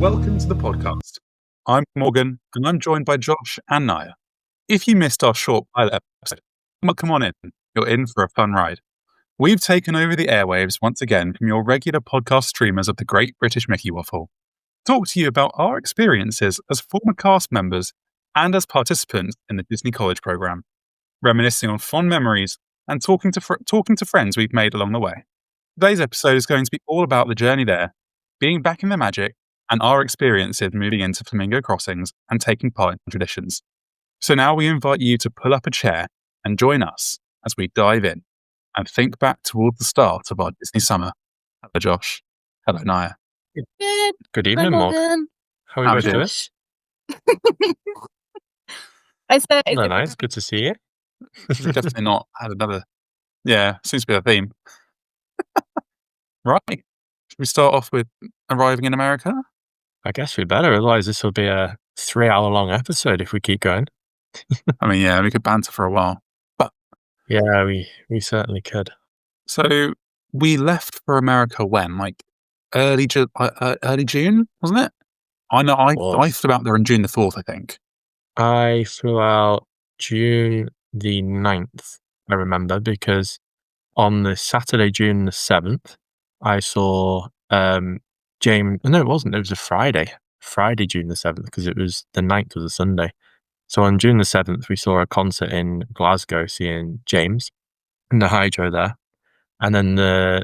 Welcome to the podcast. I'm Morgan, and I'm joined by Josh and Niah. If you missed our short pilot episode, well, come on in. You're in for a fun ride. We've taken over the airwaves once again from your regular podcast streamers of the Great British Mickey Waffle. Talk to you about our experiences as former cast members and as participants in the Disney College program, reminiscing on fond memories and talking to friends we've made along the way. Today's episode is going to be all about the journey there, being back in the magic, and our experiences moving into Flamingo Crossings and taking part in traditions. So now we invite you to pull up a chair and join us as we dive in and think back towards the start of our Disney summer. Hello, Josh. Hello, Niah. Good evening, Morgan. How are you guys doing? I said, Hello, nice. Good to see you. We've definitely not had another. Yeah, seems to be a theme. Right. Should we start off with arriving in America? I guess we better, otherwise this will be a 3-hour-long episode if we keep going. I mean, yeah, we could banter for a while. Yeah, we certainly could. So we left for America when? Like early June, wasn't it? I know I flew out there on June the 4th, I think. I flew out June the 9th, I remember, because on the Saturday, June the 7th, I saw James. No, it wasn't. It was a Friday, June the 7th, because it was the 9th was a Sunday. So on June the 7th, we saw a concert in Glasgow, seeing James in the Hydro there. And then the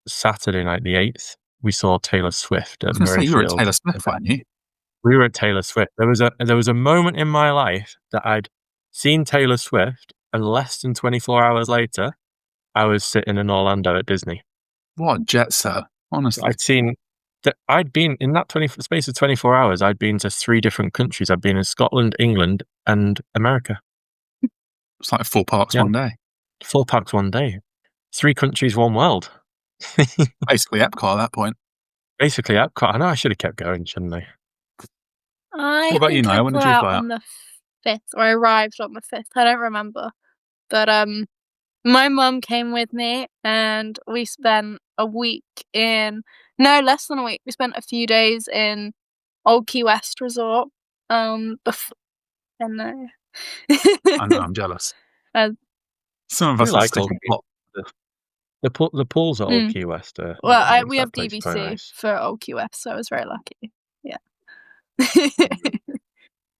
Saturday night, the 8th, we saw Taylor Swift at Murrayfield. You were at Taylor Swift, weren't you? We were at Taylor Swift. There was a moment in my life that I'd seen Taylor Swift, and less than 24 hours later, I was sitting in Orlando at Disney. What jet set, honestly. I'd been in that space of 24 hours. I'd been to 3 different countries. I'd been in Scotland, England, and America. It's like 4 parks one day. 4 parks one day. 3 countries, 1 world. Basically Epcot at that point. Basically Epcot. I know I should have kept going, shouldn't I? What about you, Niah? When did you fly out? On the 5th, or I arrived on the 5th. I don't remember. But my mum came with me, and we spent a week less than a week. We spent a few days in Old Key West Resort. I know. I know, I'm jealous. Some of us like are the pools at Old Key West. We have DVC for Old Key West, so I was very lucky. Yeah.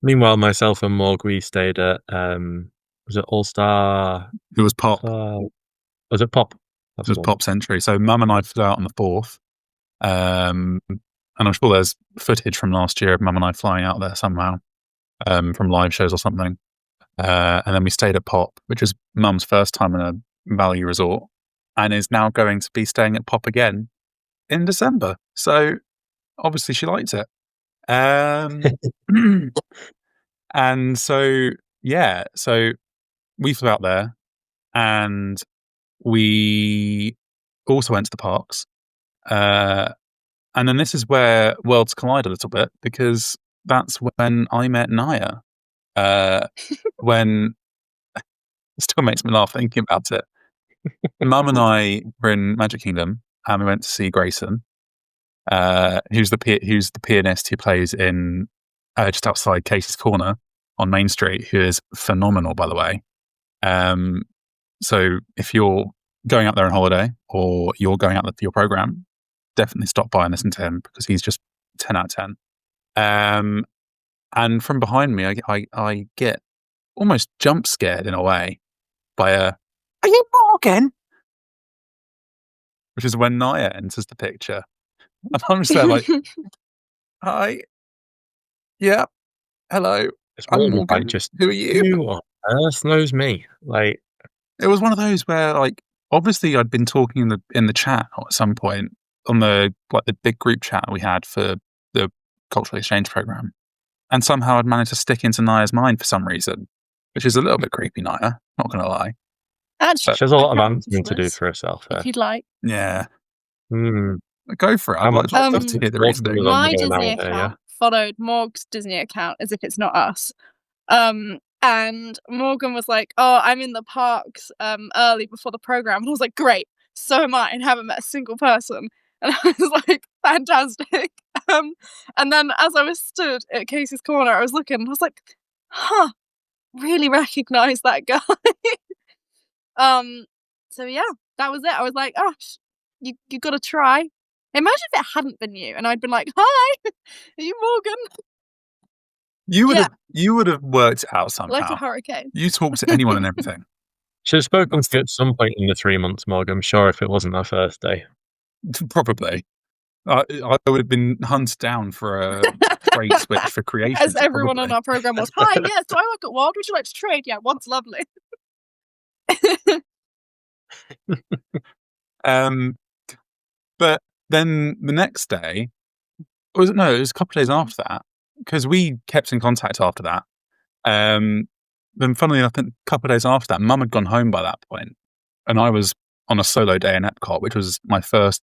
Meanwhile, myself and Morg, we stayed at was it All Star? It was Pop. Was it Pop? It was Pop Century. So Mum and I flew out on the 4th. And I'm sure there's footage from last year of Mum and I flying out there somehow, from live shows or something. And then we stayed at Pop, which is Mum's first time in a value resort, and is now going to be staying at Pop again in December. So obviously she liked it. And so we flew out there, and we also went to the parks. And then this is where worlds collide a little bit, because that's when I met Niah. When it still makes me laugh thinking about it. Mum and I were in Magic Kingdom, and we went to see Grayson, who's the pianist who plays in just outside Casey's Corner on Main Street, who is phenomenal, by the way. So if you're going out there on holiday, or you're going out there for your program, definitely stop by and listen to him, because he's just 10 out of 10. And from behind me, I get almost jump scared in a way by "Are you Morgan?" Which is when Niah enters the picture, and I'm just there like, "Hi, yeah, hello, I'm Morgan. Who are you?" Who on earth knows me? Like, it was one of those where, like, obviously I'd been talking in the chat at some point on the big group chat we had for the cultural exchange program, and somehow I'd managed to stick into Niah's mind for some reason, which is a little bit creepy, Niah, not gonna lie. Actually, she has a lot of answering to do for herself. If you'd like. Yeah. Go for it. I'd love to hear the reasoning. My Disney account followed Morg's Disney account as if it's not us. And Morgan was like, "Oh, I'm in the parks early before the program." And I was like, "Great, so am I, and haven't met a single person." And I was like, "Fantastic." And then as I was stood at Casey's corner, I was looking, I was like, really recognise that guy. So yeah, that was it. I was like, you gotta try. Imagine if it hadn't been you, and I'd been like, "Hi, are you Morgan?" You would have worked out Like a somehow. hurricane. You talk to anyone and everything. Should have spoken to you at some point in the 3 months, Morgan. I'm sure if it wasn't our first day. Probably. I would have been hunted down for a trade switch for creation. As everyone on our program was, "Hi, yes, do I work at WAD? Would you like to trade? Yeah, WAD's lovely." But then the next day, it was a couple of days after that, because we kept in contact after that. Then funnily enough, a couple of days after that, Mum had gone home by that point, and I was on a solo day in Epcot, which was my first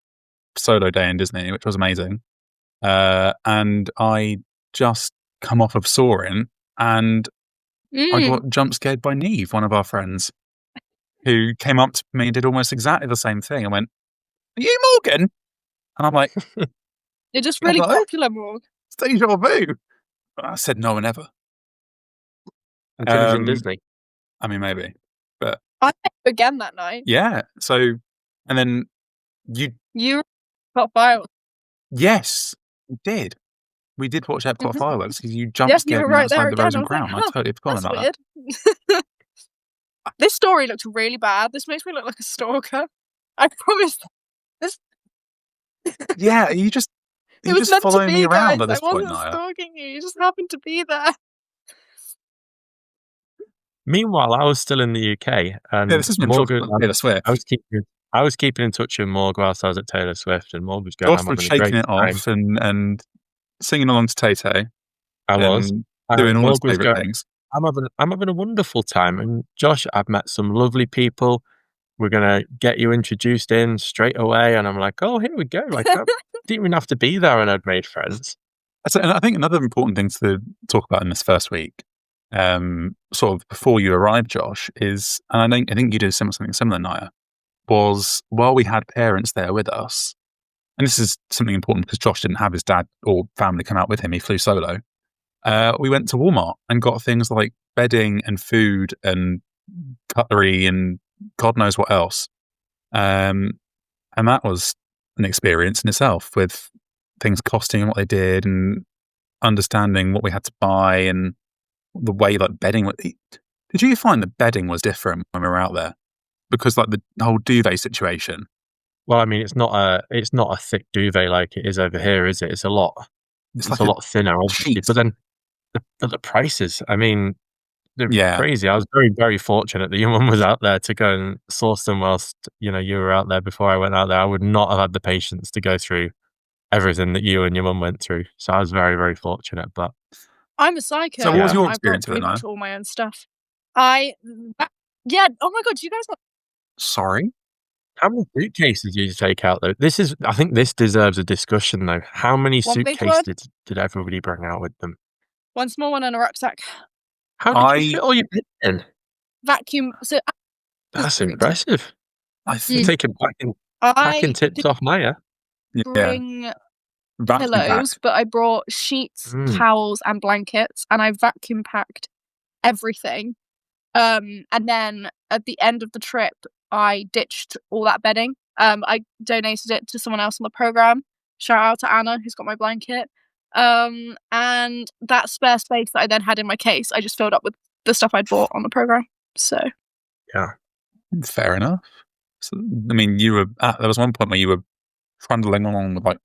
solo day in Disney, which was amazing. And I just come off of soaring, and I got jump scared by Niamh, one of our friends, who came up to me and did almost exactly the same thing and went, "Are you Morgan?" And I'm like, "You're just really Hello? popular, Morg." It's deja vu. I said no one ever. Until he's in Disney. I mean, maybe. But I met you again that night. yeah, so, and then You got fireworks. yes, we did. We did watch Epcot fireworks because you jump Yeah, you scared were me right outside there the again. Rose I and was like, Crown. I totally forgot that's about weird. This story looked really bad. This makes me look like a stalker. I promise. This that. Yeah, you just it was meant to follow me be, around guys. at this I point, wasn't Niah. stalking you. You just happened to be there. Meanwhile, I was still in the UK, and Yeah, this is when Morgan. Josh was Taylor Swift. I was keeping in touch with Morg whilst I was at Taylor Swift, and Morg was going, Josh "I'm was having a great shaking it time." off and singing along to Tay-Tay. I was doing all his Morg was favourite going, things. I'm having a wonderful time. And Josh, I've met some lovely people. We're gonna get you introduced in straight away. And I'm like, oh, here we go. Like, I didn't even have to be there, and I'd made friends. So, and I think another important thing to talk about in this first week, sort of before you arrived, Josh, is, and I think you did something similar, Niah, was while we had parents there with us, and this is something important because Josh didn't have his dad or family come out with him; he flew solo. We went to Walmart and got things like bedding and food and cutlery and God knows what else. And that was an experience in itself, with things costing and what they did and understanding what we had to buy and the way like bedding. Did you find that bedding was different when we were out there? Because like the whole duvet situation. Well, I mean, it's not a thick duvet like it is over here, is it? It's a lot. It's like a lot thinner, obviously. sheet. But then the prices, I mean, they're crazy. I was very, very fortunate that your mum was out there to go and source them whilst, you were out there before I went out there. I would not have had the patience to go through everything that you and your mum went through. So I was very, very fortunate. But I'm a psycho. So what was your I experience brought with it, pretty much Niah? all my own stuff. Yeah. Oh my god, do you guys not? Sorry? how many suitcases did you take out though? I think this deserves a discussion though. How many One big suitcases did everybody bring out with them? One small one and a rucksack. How did you fit all your bits in? Vacuum. So That's impressive. I You're think taking packing I tips did off Niah. bring vacuum pillows, pack. but I brought sheets, towels, and blankets, and I vacuum packed everything. And then at the end of the trip, I ditched all that bedding. I donated it to someone else on the program. Shout out to Anna, who's got my blanket. And that spare space that I then had in my case, I just filled up with the stuff I'd bought on the program. So Yeah, fair enough. So, I mean, there was one point where you were trundling along with like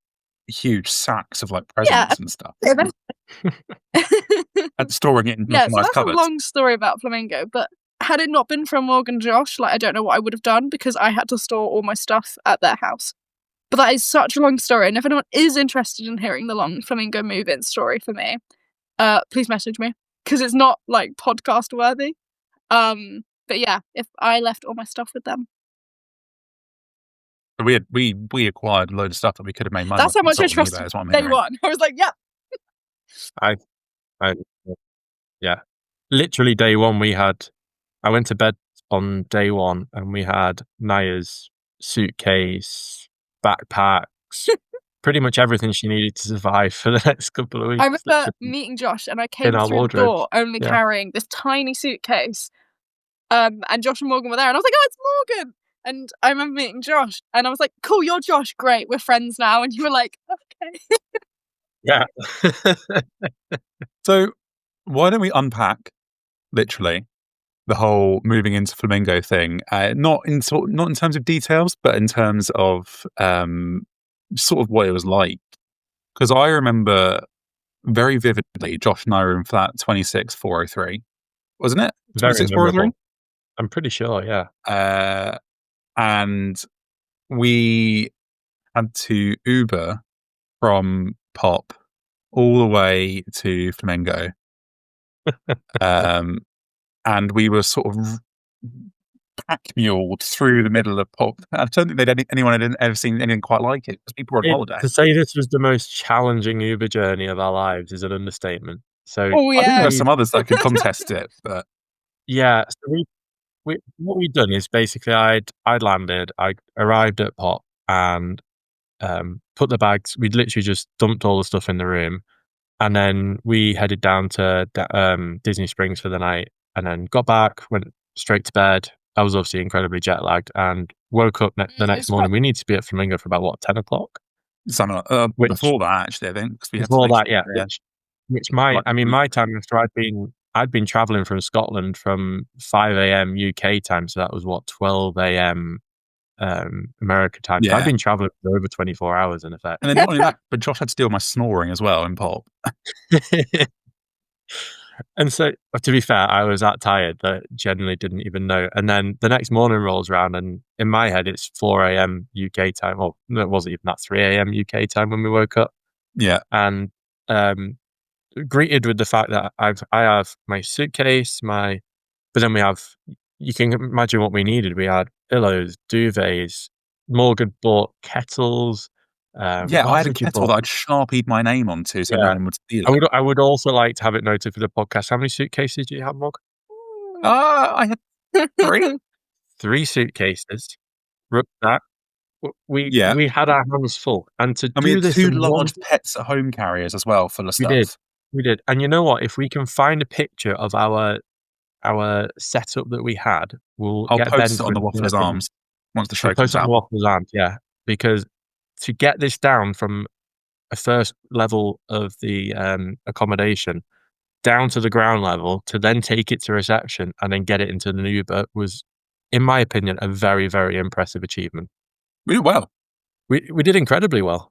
huge sacks of like presents and stuff, and storing it in yeah, so nice that's cupboards. a long story about Flamingo, but had it not been for Morgan and Josh, I don't know what I would have done because I had to store all my stuff at their house. But that is such a long story, and if anyone is interested in hearing the long Flamingo move-in story for me, please message me because it's not podcast worthy. But yeah, if I left all my stuff with them, We acquired a load of stuff that we could have made money. that's how much I trusted eBay, is what I'm day hearing. one. I was like, yeah. I yeah. Literally day one, I went to bed on day one, and we had Niah's suitcase, backpacks, pretty much everything she needed to survive for the next couple of weeks. I remember meeting Josh, and I came our through the wardrobes. door only Yeah. carrying this tiny suitcase. And Josh and Morgan were there, and I was like, "Oh, it's Morgan!" And I remember meeting Josh, and I was like, "Cool, you're Josh. Great, we're friends now." And you were like, "Okay." Yeah. So why don't we unpack, literally, the whole moving into Flamingo thing? Not in terms of details, but in terms of sort of what it was like. Because I remember very vividly, Josh and I were in flat 26403, wasn't it? Very 26403. memorable. I'm pretty sure, yeah. And we had to Uber from Pop all the way to Flamingo. And we were sort of pack-muled through the middle of Pop. I don't think anyone had ever seen anything quite like it, because people were on holiday. To say this was the most challenging Uber journey of our lives is an understatement. So Oh, I think yeah. there's some others that could contest it, but yeah, so we what we'd done is basically I'd landed, I arrived at Pop and put the bags. We'd literally just dumped all the stuff in the room, and then we headed down to Disney Springs for the night, and then got back, went straight to bed. I was obviously incredibly jet lagged, and woke up the next morning. We need to be at Flamingo for about 10 o'clock. something before that, actually, I think, because we had Before to that, yeah. Which my time after I'd been traveling from Scotland from 5 a.m. UK time, so that was 12 a.m. America time. So I'd been traveling for over 24 hours in effect. And then not only that, but Josh had to deal with my snoring as well in Pop. And so, to be fair, I was that tired that generally didn't even know. And then the next morning rolls around, and in my head, it's 4 a.m. UK time. Or no, it wasn't even that, 3 a.m. UK time when we woke up. Yeah. And greeted with the fact that I have my suitcase, but then we have, you can imagine what we needed. We had pillows, duvets. Morgan bought kettles. I had a kettle that I'd Sharpied my name onto so no one would steal it. I would also like to have it noted for the podcast. How many suitcases do you have, Morgan? I had 3. 3 suitcases. Rucksack. We had our hands full, and we had 2 large pets at home carriers as well, full of stuff. We did. And you know what? If we can find a picture of our setup that we had, I'll post it on the Waffler's Arms once the show comes out. Waffler's Arms, yeah. Because to get this down from a first level of the accommodation down to the ground level, to then take it to reception and then get it into the Uber was, in my opinion, a very, very impressive achievement. We did well. We did incredibly well.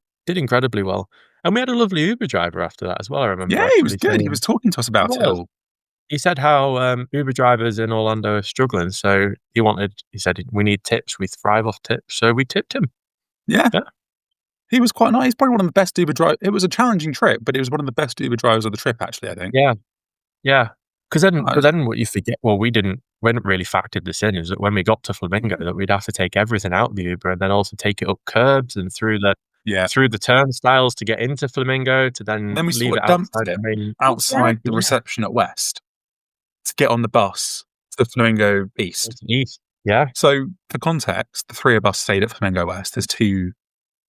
And we had a lovely Uber driver after that as well, I remember. Yeah, he was good. He was talking to us about it all. He said how Uber drivers in Orlando are struggling, so he said, we need tips. We thrive off tips. So we tipped him. Yeah. He was quite nice. He's probably one of the best Uber drivers. It was a challenging trip, but it was one of the best Uber drivers of the trip, actually, I think. Yeah. But then what you forget, we hadn't really factored this in, is that when we got to Flamingo, that we'd have to take everything out of the Uber and then also take it up curbs and through the turnstiles to get into Flamingo, to then we leave it dumped it outside the reception at West to get on the bus to the Flamingo East. Yeah. So for context, the 3 of us stayed at Flamingo West. There's 2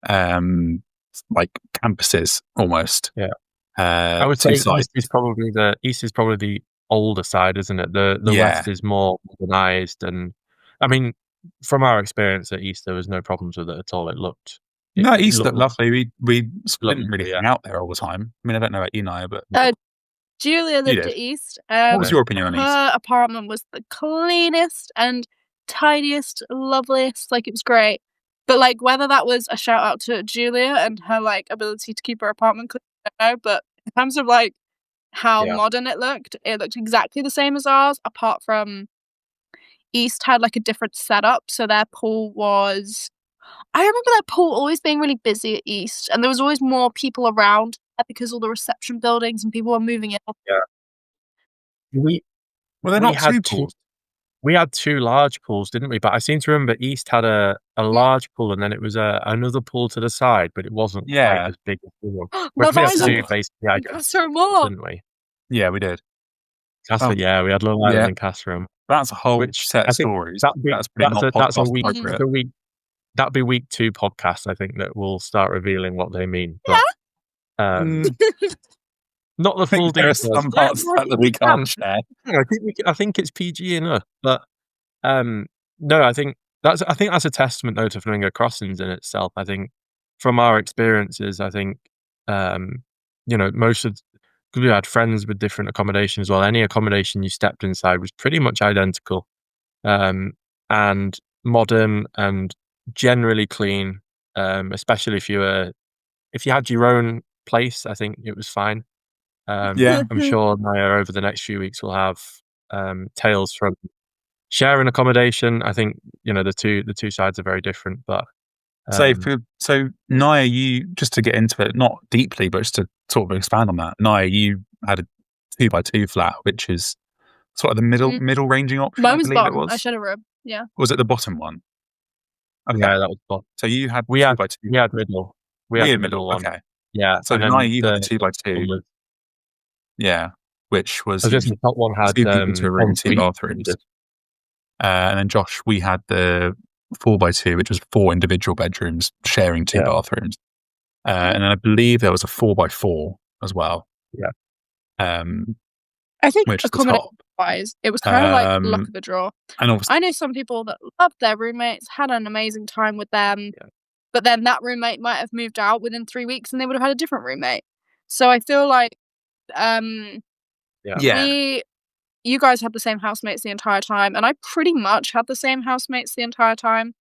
like campuses almost. Yeah. I would say East is probably the older side, isn't it? The West is more modernized, and I mean, from our experience at East, there was no problems with it at all. East looked lovely. We didn't really hang out there all the time. I mean, I don't know about you, Niah, but Julia lived at East. What was your opinion on East? Her apartment was the cleanest and tidiest, loveliest. Like, it was great. But like, whether that was a shout out to Julia and her like ability to keep her apartment clean, I don't know. But in terms of like how modern it looked exactly the same as ours, apart from East had like a different setup. So their pool was, I remember their pool always being really busy at East, and there was always more people around because all the reception buildings and people were moving in. Yeah. They're not 2 pools. We had 2 large pools, didn't we? But I seem to remember East had a large pool, and then it was another pool to the side, but it wasn't quite as big as the one. We had 2 basically, I guess, didn't we? Yeah, we did. Yeah, we had Love Island and Cast Room. That's a whole set of stories. That's pretty not podcast appropriate. that'll be week 2 podcast, I think, that will start revealing what they mean. Yeah. But not the I full think there are details. some parts of that we can't share. I think it's PG enough, but no, I think that's a testament though to Flamingo Crossings in itself. I think from our experiences, I think most of because we had friends with different accommodation as well. Any accommodation you stepped inside was pretty much identical, and modern and generally clean. Especially if you had your own place, I think it was fine. Yeah. I'm sure Niah over the next few weeks will have tales from sharing accommodation. I think the two sides are very different, but So Niah, you just to get into it, not deeply, but just to sort of expand on that. Niah, you had a 2x2 flat, which is sort of the middle ranging option. Mine I was believe it bottom. was. I shared a room. Yeah. Was it the bottom one? Okay. yeah, that was fun. So you had We had 2x2. we had middle. We had the middle one. Okay. Yeah, So and Niah, then you had the the top 2x2. one was Yeah, which was I was just the top one had two people to a room, en 2 suite. bathrooms. And then Josh, we had the 4x2, which was 4 individual bedrooms sharing 2 Yeah. bathrooms. And then I believe there was a 4x4 as well. Yeah. I think Which is the accommodation top. wise, it was kind of like luck of the draw. And obviously, I know some people that loved their roommates, had an amazing time with them, Yeah. but then that roommate might have moved out within 3 weeks and they would have had a different roommate. So I feel like yeah, you guys had the same housemates the entire time, and I pretty much had the same housemates the entire time.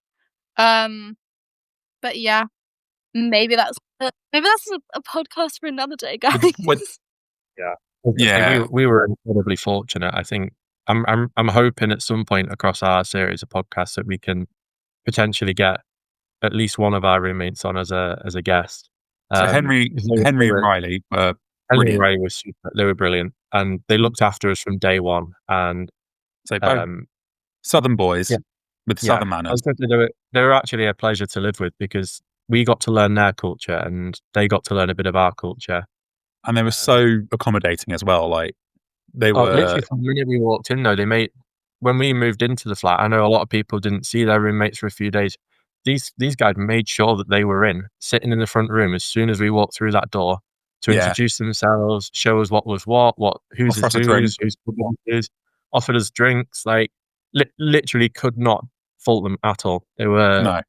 But yeah, maybe that's a podcast for another day, guys. Yeah. We were incredibly fortunate. I think I'm hoping at some point across our series of podcasts that we can potentially get at least one of our roommates on as a guest. So Henry and Riley were Henry and brilliant. Riley were super. They were brilliant, and they looked after us from day one. And So both Southern boys yeah. with yeah, Southern I manners. was going to do it. They were actually a pleasure to live with because we got to learn their culture, and they got to learn a bit of our culture. And they were so accommodating as well. Like they were literally from the minute we walked in, though, when we moved into the flat, I know a lot of people didn't see their roommates for a few days. These guys made sure that they were sitting in the front room as soon as we walked through that door to introduce themselves, show us what was who's Offer us a his drink. who's offered us drinks. Like literally could not fault them at all. They were No.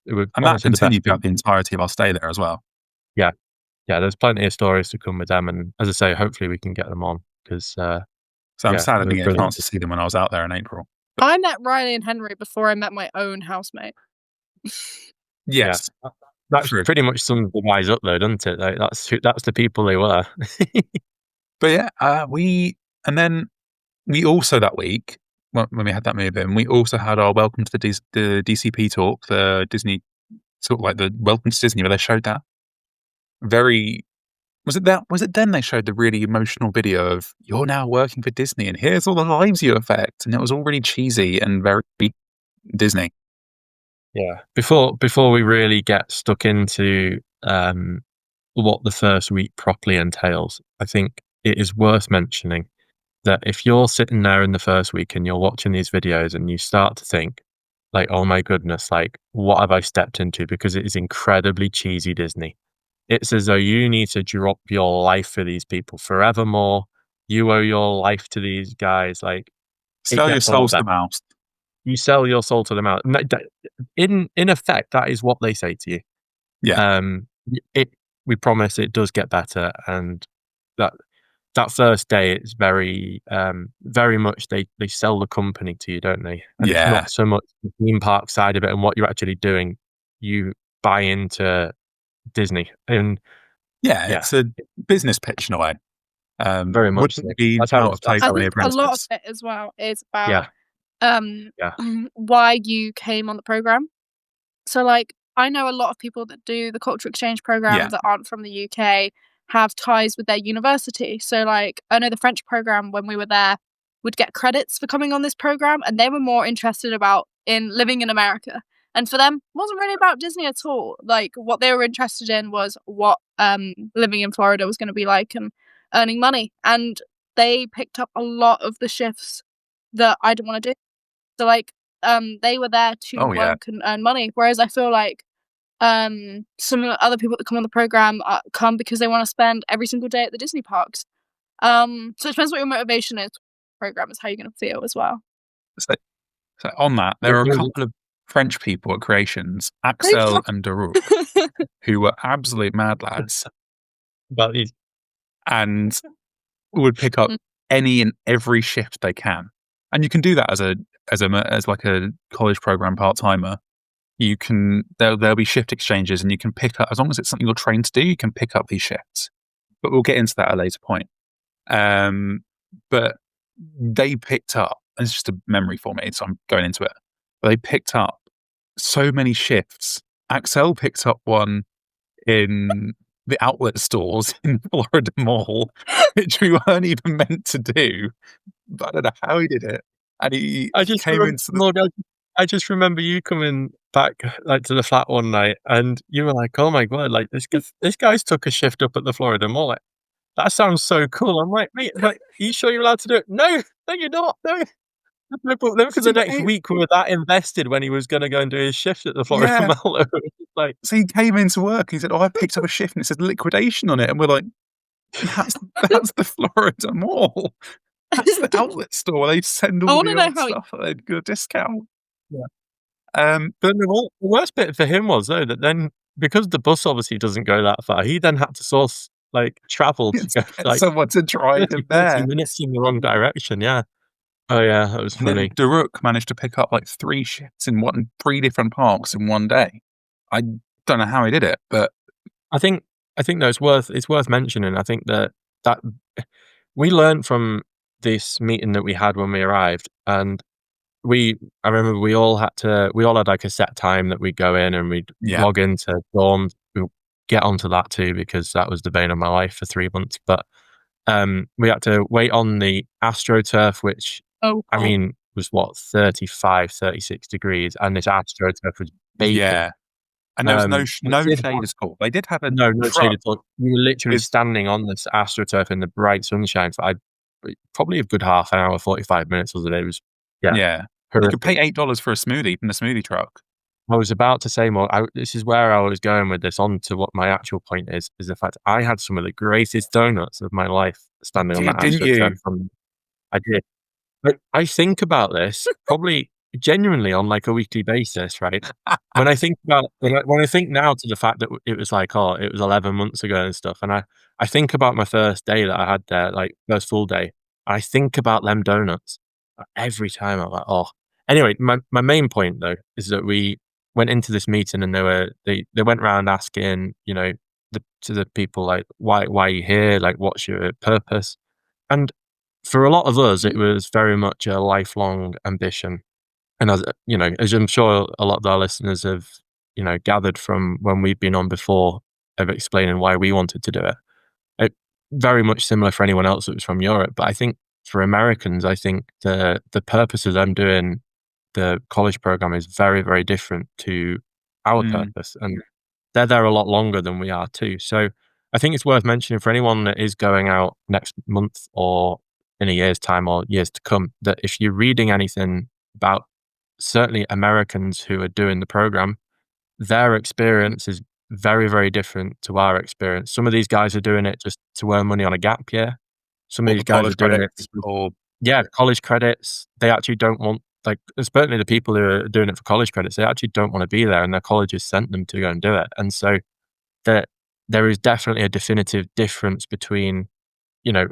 They were And that honestly the best continued throughout people. the entirety of our stay there as well. Yeah, there's plenty of stories to come with them, and as I say, hopefully we can get them on because So I'm sad I they didn't were get a brilliant. chance to see them when I was out there in April. I met Riley and Henry before I met my own housemate. Yes. That's True. pretty much sums the guys up though, doesn't it? Like that's the people they were. But yeah, we also that week when we had that move in, we also had our welcome to the DCP talk, the Disney sort of like the welcome to Disney where they showed that was it then they showed the really emotional video of you're now working for Disney and here's all the lives you affect, and it was all really cheesy and very Disney. Yeah. Before we really get stuck into what the first week properly entails, I think it is worth mentioning that if you're sitting there in the first week and you're watching these videos and you start to think, like, oh my goodness, like, what have I stepped into? Because it is incredibly cheesy Disney. It's as though you need to drop your life for these people forevermore. You owe your life to these guys. Like, Sell your soul to the mouse. You sell your soul to them out. In effect, that is what they say to you. Yeah. We promise it does get better, and that first day it's very much they sell the company to you, don't they? And it's not so much the theme park side of it and what you're actually doing. You buy into Disney, and it's a business pitch in a way. Very much wouldn't be out of place. I think a lot of it as well is about why you came on the program. So like I know a lot of people that do the culture exchange program that aren't from the UK have ties with their university. So like I know the French program when we were there would get credits for coming on this program, and they were more interested in living in America. And for them, it wasn't really about Disney at all. Like what they were interested in was what living in Florida was going to be like and earning money. And they picked up a lot of the shifts that I didn't want to do. So like they were there to Oh, yeah. work and earn money. Whereas I feel like some other people that come on the program come because they want to spend every single day at the Disney parks. So it depends what your motivation is. Program is how you're going to feel as well. So, so on that, there are a couple of French people at Creations, Axel and Darouk, who were absolute mad lads About these. and would pick up any and every shift they can. And you can do that as like a college program part-timer. You can there'll be shift exchanges and you can pick up, as long as it's something you're trained to do, you can pick up these shifts. But we'll get into that at a later point. But they picked up, and it's just a memory for me, so I'm going into it. But they picked up so many shifts. Axel picked up one in the outlet stores in Florida Mall, which we weren't even meant to do. But I don't know how he did it. And he came into the... I just remember you coming back like to the flat one night, and you were like, "Oh my god! Like this guy's took a shift up at the Florida Mall. Like, that sounds so cool." I'm like, "Mate, like, are you sure you're allowed to do it?" No, you're not. No. Because the next week we were that invested when he was going to go and do his shift at the Florida Mall. Like, so he came into work. He said, "Oh, I picked up a shift," and it said liquidation on it, and we're like, "That's the Florida Mall. That's the outlet store where they send all the old stuff at a good discount." Yeah. But the worst bit for him was though that then, because the bus obviously doesn't go that far, he then had to source like travel to go, like someone to drive him there. Minutes in the wrong direction. Yeah. Oh yeah, that was funny. Darouk managed to pick up like 3 shifts in 3 different parks in one day. I don't know how he did it, but I think that it's worth mentioning. I think that we learned from this meeting that we had when we arrived, and I remember we all had like a set time that we'd go in and we'd log into dorms. We'll get onto that too, because that was the bane of my life for 3 months. But we had to wait on the AstroTurf, which I mean was what 35, 36 degrees, and this AstroTurf was baking. Yeah, and there was no shade at all. They did have no shade at all. We were literally standing on this AstroTurf in the bright sunshine for probably a good half an hour, 45 minutes was it? It was yeah. You could pay $8 for a smoothie from the smoothie truck. I was about to say more. This is where I was going with this. On to what my actual point is the fact I had some of the greatest donuts of my life standing on that AstroTurf. I did. But I think about this probably genuinely on like a weekly basis, right? When I think now to the fact that it was like, it was 11 months ago and stuff, and I think about my first day that I had there, like first full day. I think about them donuts every time. I'm like, oh. Anyway, my main point though is that we went into this meeting and they went around asking, you know, to the people like, why are you here? Like, what's your purpose? And for a lot of us, it was very much a lifelong ambition. And as you know, as I'm sure a lot of our listeners have, you know, gathered from when we've been on before of explaining why we wanted to do it, very much similar for anyone else that was from Europe. But I think for Americans, I think the purpose of them doing the college program is very, very different to our purpose. And they're there a lot longer than we are too. So I think it's worth mentioning for anyone that is going out next month or in a year's time or years to come, that if you're reading anything about certainly Americans who are doing the program, their experience is very, very different to our experience. Some of these guys are doing it just to earn money on a gap year. Some of these guys are doing it college credits. They actually don't want, like, especially the people who are doing it for college credits, they actually don't want to be there, and their colleges sent them to go and do it. And so there is definitely a definitive difference between, you know,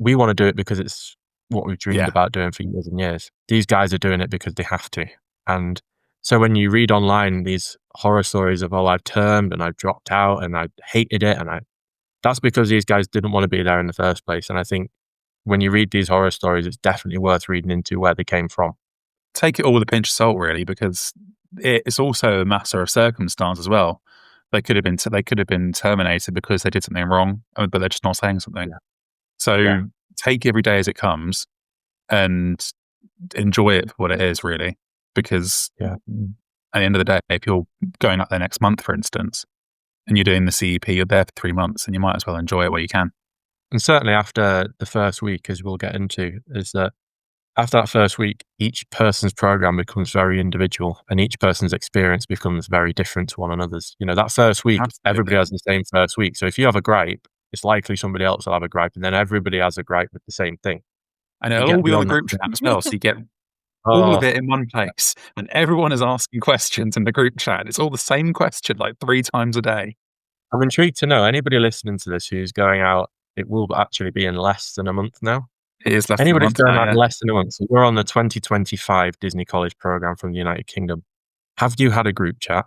we want to do it because it's what we've dreamed about doing for years and years. These guys are doing it because they have to. And so when you read online these horror stories of, I've termed and I've dropped out and I hated it, and that's because these guys didn't want to be there in the first place. And I think when you read these horror stories, it's definitely worth reading into where they came from. Take it all with a pinch of salt, really, because it's also a matter of circumstance as well. They could have been terminated because they did something wrong, but they're just not saying something. So take every day as it comes and enjoy it for what it is, really. Because at the end of the day, if you're going up there next month, for instance, and you're doing the CEP, you're there for 3 months, and you might as well enjoy it where you can. And certainly after the first week, as we'll get into, is that after that first week, each person's program becomes very individual, and each person's experience becomes very different to one another's. That first week, everybody Absolutely. has the same first week. So if you have a gripe, it's likely somebody else will have a gripe, and then everybody has a gripe with the same thing. And You it'll get all be on the beyond that. group chat as well, so you get all of Oh, it in one place, and everyone is asking questions in the group chat. It's all the same question, like 3 times a day. I'm intrigued to know anybody listening to this who's going out. It will actually be in less than a month now. It is less than a Anybody who's month going now, out in yeah. less than a month. So we're on the 2025 Disney College program from the United Kingdom. Have you had a group chat?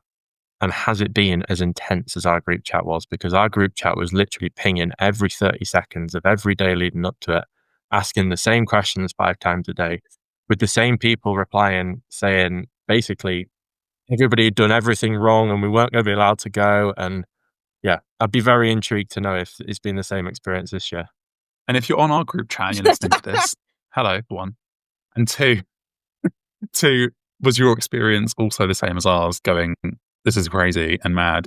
And has it been as intense as our group chat was? Because our group chat was literally pinging every 30 seconds of every day leading up to it, asking the same questions 5 times a day, with the same people replying, saying basically everybody had done everything wrong and we weren't going to be allowed to go. And yeah, I'd be very intrigued to know if it's been the same experience this year. And if you're on our group chat and you're listening to this, hello, 1. And 2, was your experience also the same as ours, going, "This is crazy and mad"?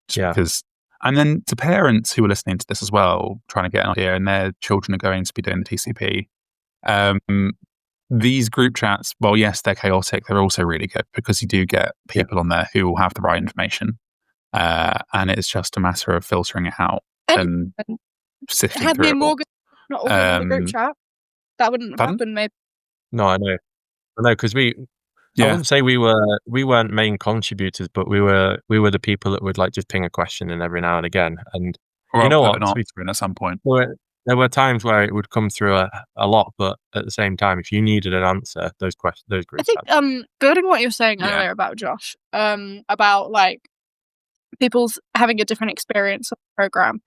Just Yeah. because. And then to parents who are listening to this as well, trying to get an idea, and their children are going to be doing the TCP, these group chats, well, yes, they're chaotic. They're also really good because you do get people on there who will have the right information. And it's just a matter of filtering it out and sifting Had through me it and all. Morgan not all been on the group chat, that wouldn't have Pardon? happened, maybe. No, I know. Because I Yeah. wouldn't say we weren't main contributors, but we were the people that would like just ping a question in every now and again. And Or you know I'll what? put an answer in at some point. There were times where it would come through a lot, but at the same time, if you needed an answer, those group I think chats. building on what you were saying Yeah. earlier about Josh, about like people's having a different experience of the program.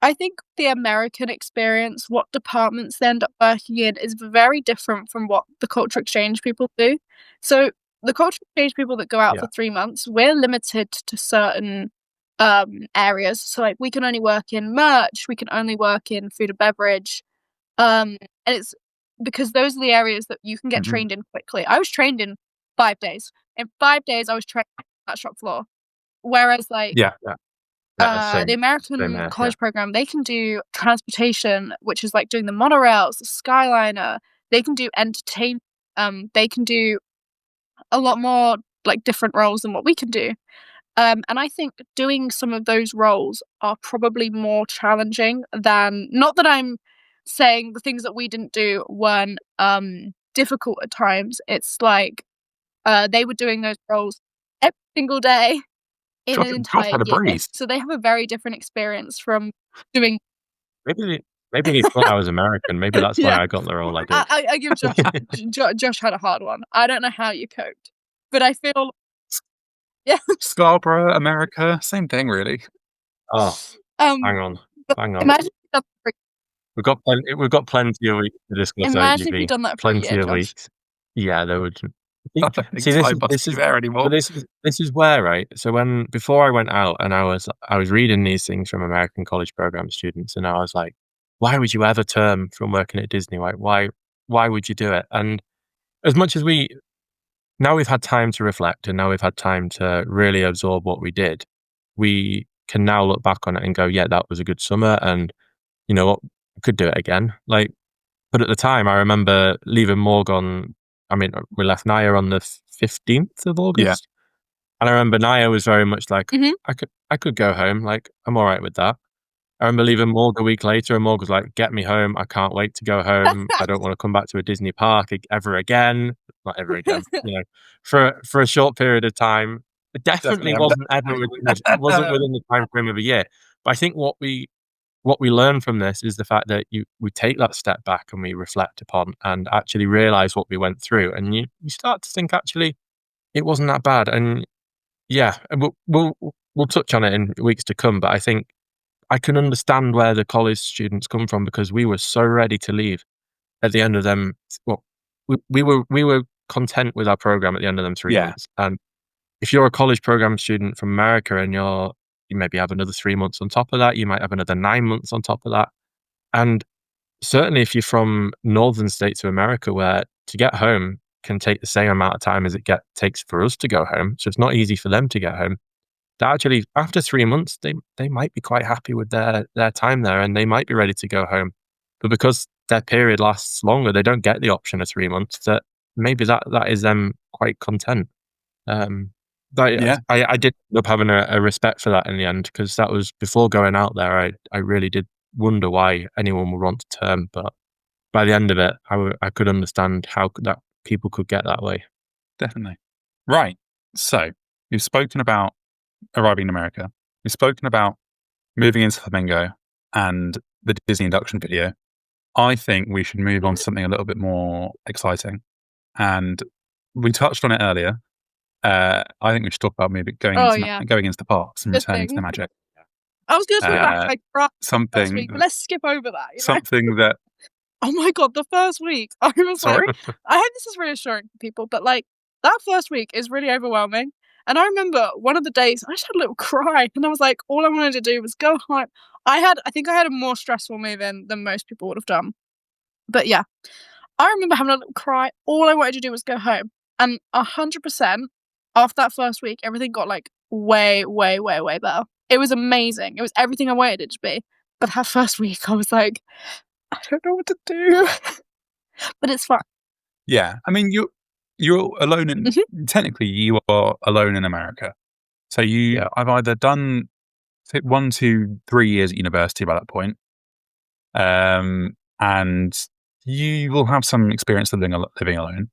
I think the American experience, what departments they end up working in, is very different from what the culture exchange people do. So the culture exchange people that go out Yeah. for 3 months, we're limited to certain areas. So like we can only work in merch, we can only work in food and beverage. And it's because those are the areas that you can get Mhm. trained in quickly. I was trained in 5 days. In 5 days I was trained on that shop floor. Whereas like Yeah. the Same American here, college program, they can do transportation, which is like doing the monorails, the Skyliner. They can do entertainment. They can do a lot more like different roles than what we can do. And I think doing some of those roles are probably more challenging than, not that I'm saying the things that we didn't do weren't difficult at times. It's like they were doing those roles every single day in an Josh entire had a year. breeze. So they have a very different experience from doing. Maybe he thought I was American. Maybe that's why Yeah. I got the role I did. I give Josh Josh had a hard one. I don't know how you coped, but I feel Scarborough, America, same thing, really. Oh, um hang on. imagine We've got plenty of weeks to discuss imagine if OGB. you'd done that for a Plenty year, of Josh. weeks. Yeah, there would. I don't think See, Sky Bus is there anymore. but this is where, right? So before I went out and I was reading these things from American college program students, and I was like, why would you ever turn from working at Disney? Like, why would you do it? And as much as now we've had time to reflect, and now we've had time to really absorb what we did, we can now look back on it and go, yeah, that was a good summer, and you know what, we could do it again. Like, but at the time, I remember leaving Morgan. I mean, we left Niah on the 15th of August. Yeah. And I remember Niah was very much like, Mhm. I could go home. Like, I'm all right with that. I remember leaving Morg a week later, and Morg was like, get me home. I can't wait to go home. I don't want to come back to a Disney park ever again. Not ever again, for a short period of time. It definitely wasn't within the time frame of a year. But I think what we learn from this is the fact that we take that step back and we reflect upon and actually realize what we went through, and you start to think, actually, it wasn't that bad. And yeah, and we'll touch on it in weeks to come, but I think I can understand where the college students come from, because we were so ready to leave at the end of them. Well, we were content with our program at the end of them 3 Yeah. months. And if you're a college program student from America and you maybe have another 3 months on top of that, you might have another 9 months on top of that. And certainly if you're from northern states of America, where to get home can take the same amount of time as it takes for us to go home, so it's not easy for them to get home, that actually after 3 months, they might be quite happy with their time there, and they might be ready to go home. But because their period lasts longer, they don't get the option of 3 months. That maybe that is them quite content. But Yeah, I did end up having a respect for that in the end, because that was before going out there. I really did wonder why anyone would want to term, but by the end of it, I could understand how that people could get that way. definitely. Right. So you've spoken about arriving in America. You've spoken about moving into Flamingo and the Disney induction video. I think we should move on to something a little bit more exciting. And we touched on it earlier. I think we should talk about maybe going Oh, into yeah. going into the parks and Good returning to the thing. magic. I was gonna talk about, Uh, like, last something week, but let's skip over that, you know? something that Oh my god, the first week, I was sorry? like I hope this is reassuring for people, but, like, that first week is really overwhelming, and I remember one of the days, I just had a little cry, and I was like, all I wanted to do was go home. I think I had a more stressful move-in than most people would have done. But yeah, I remember having a little cry. All I wanted to do was go home, and 100% after that first week, everything got, like, way, way, way, way better. It was amazing. It was everything I wanted it to be. But that first week, I was like, I don't know what to do. But it's fun. Yeah, I mean you're alone in Mhm. technically you are alone in America. So Yeah. I've either done 1, 2, 3 years at university by that point, and you will have some experience living alone.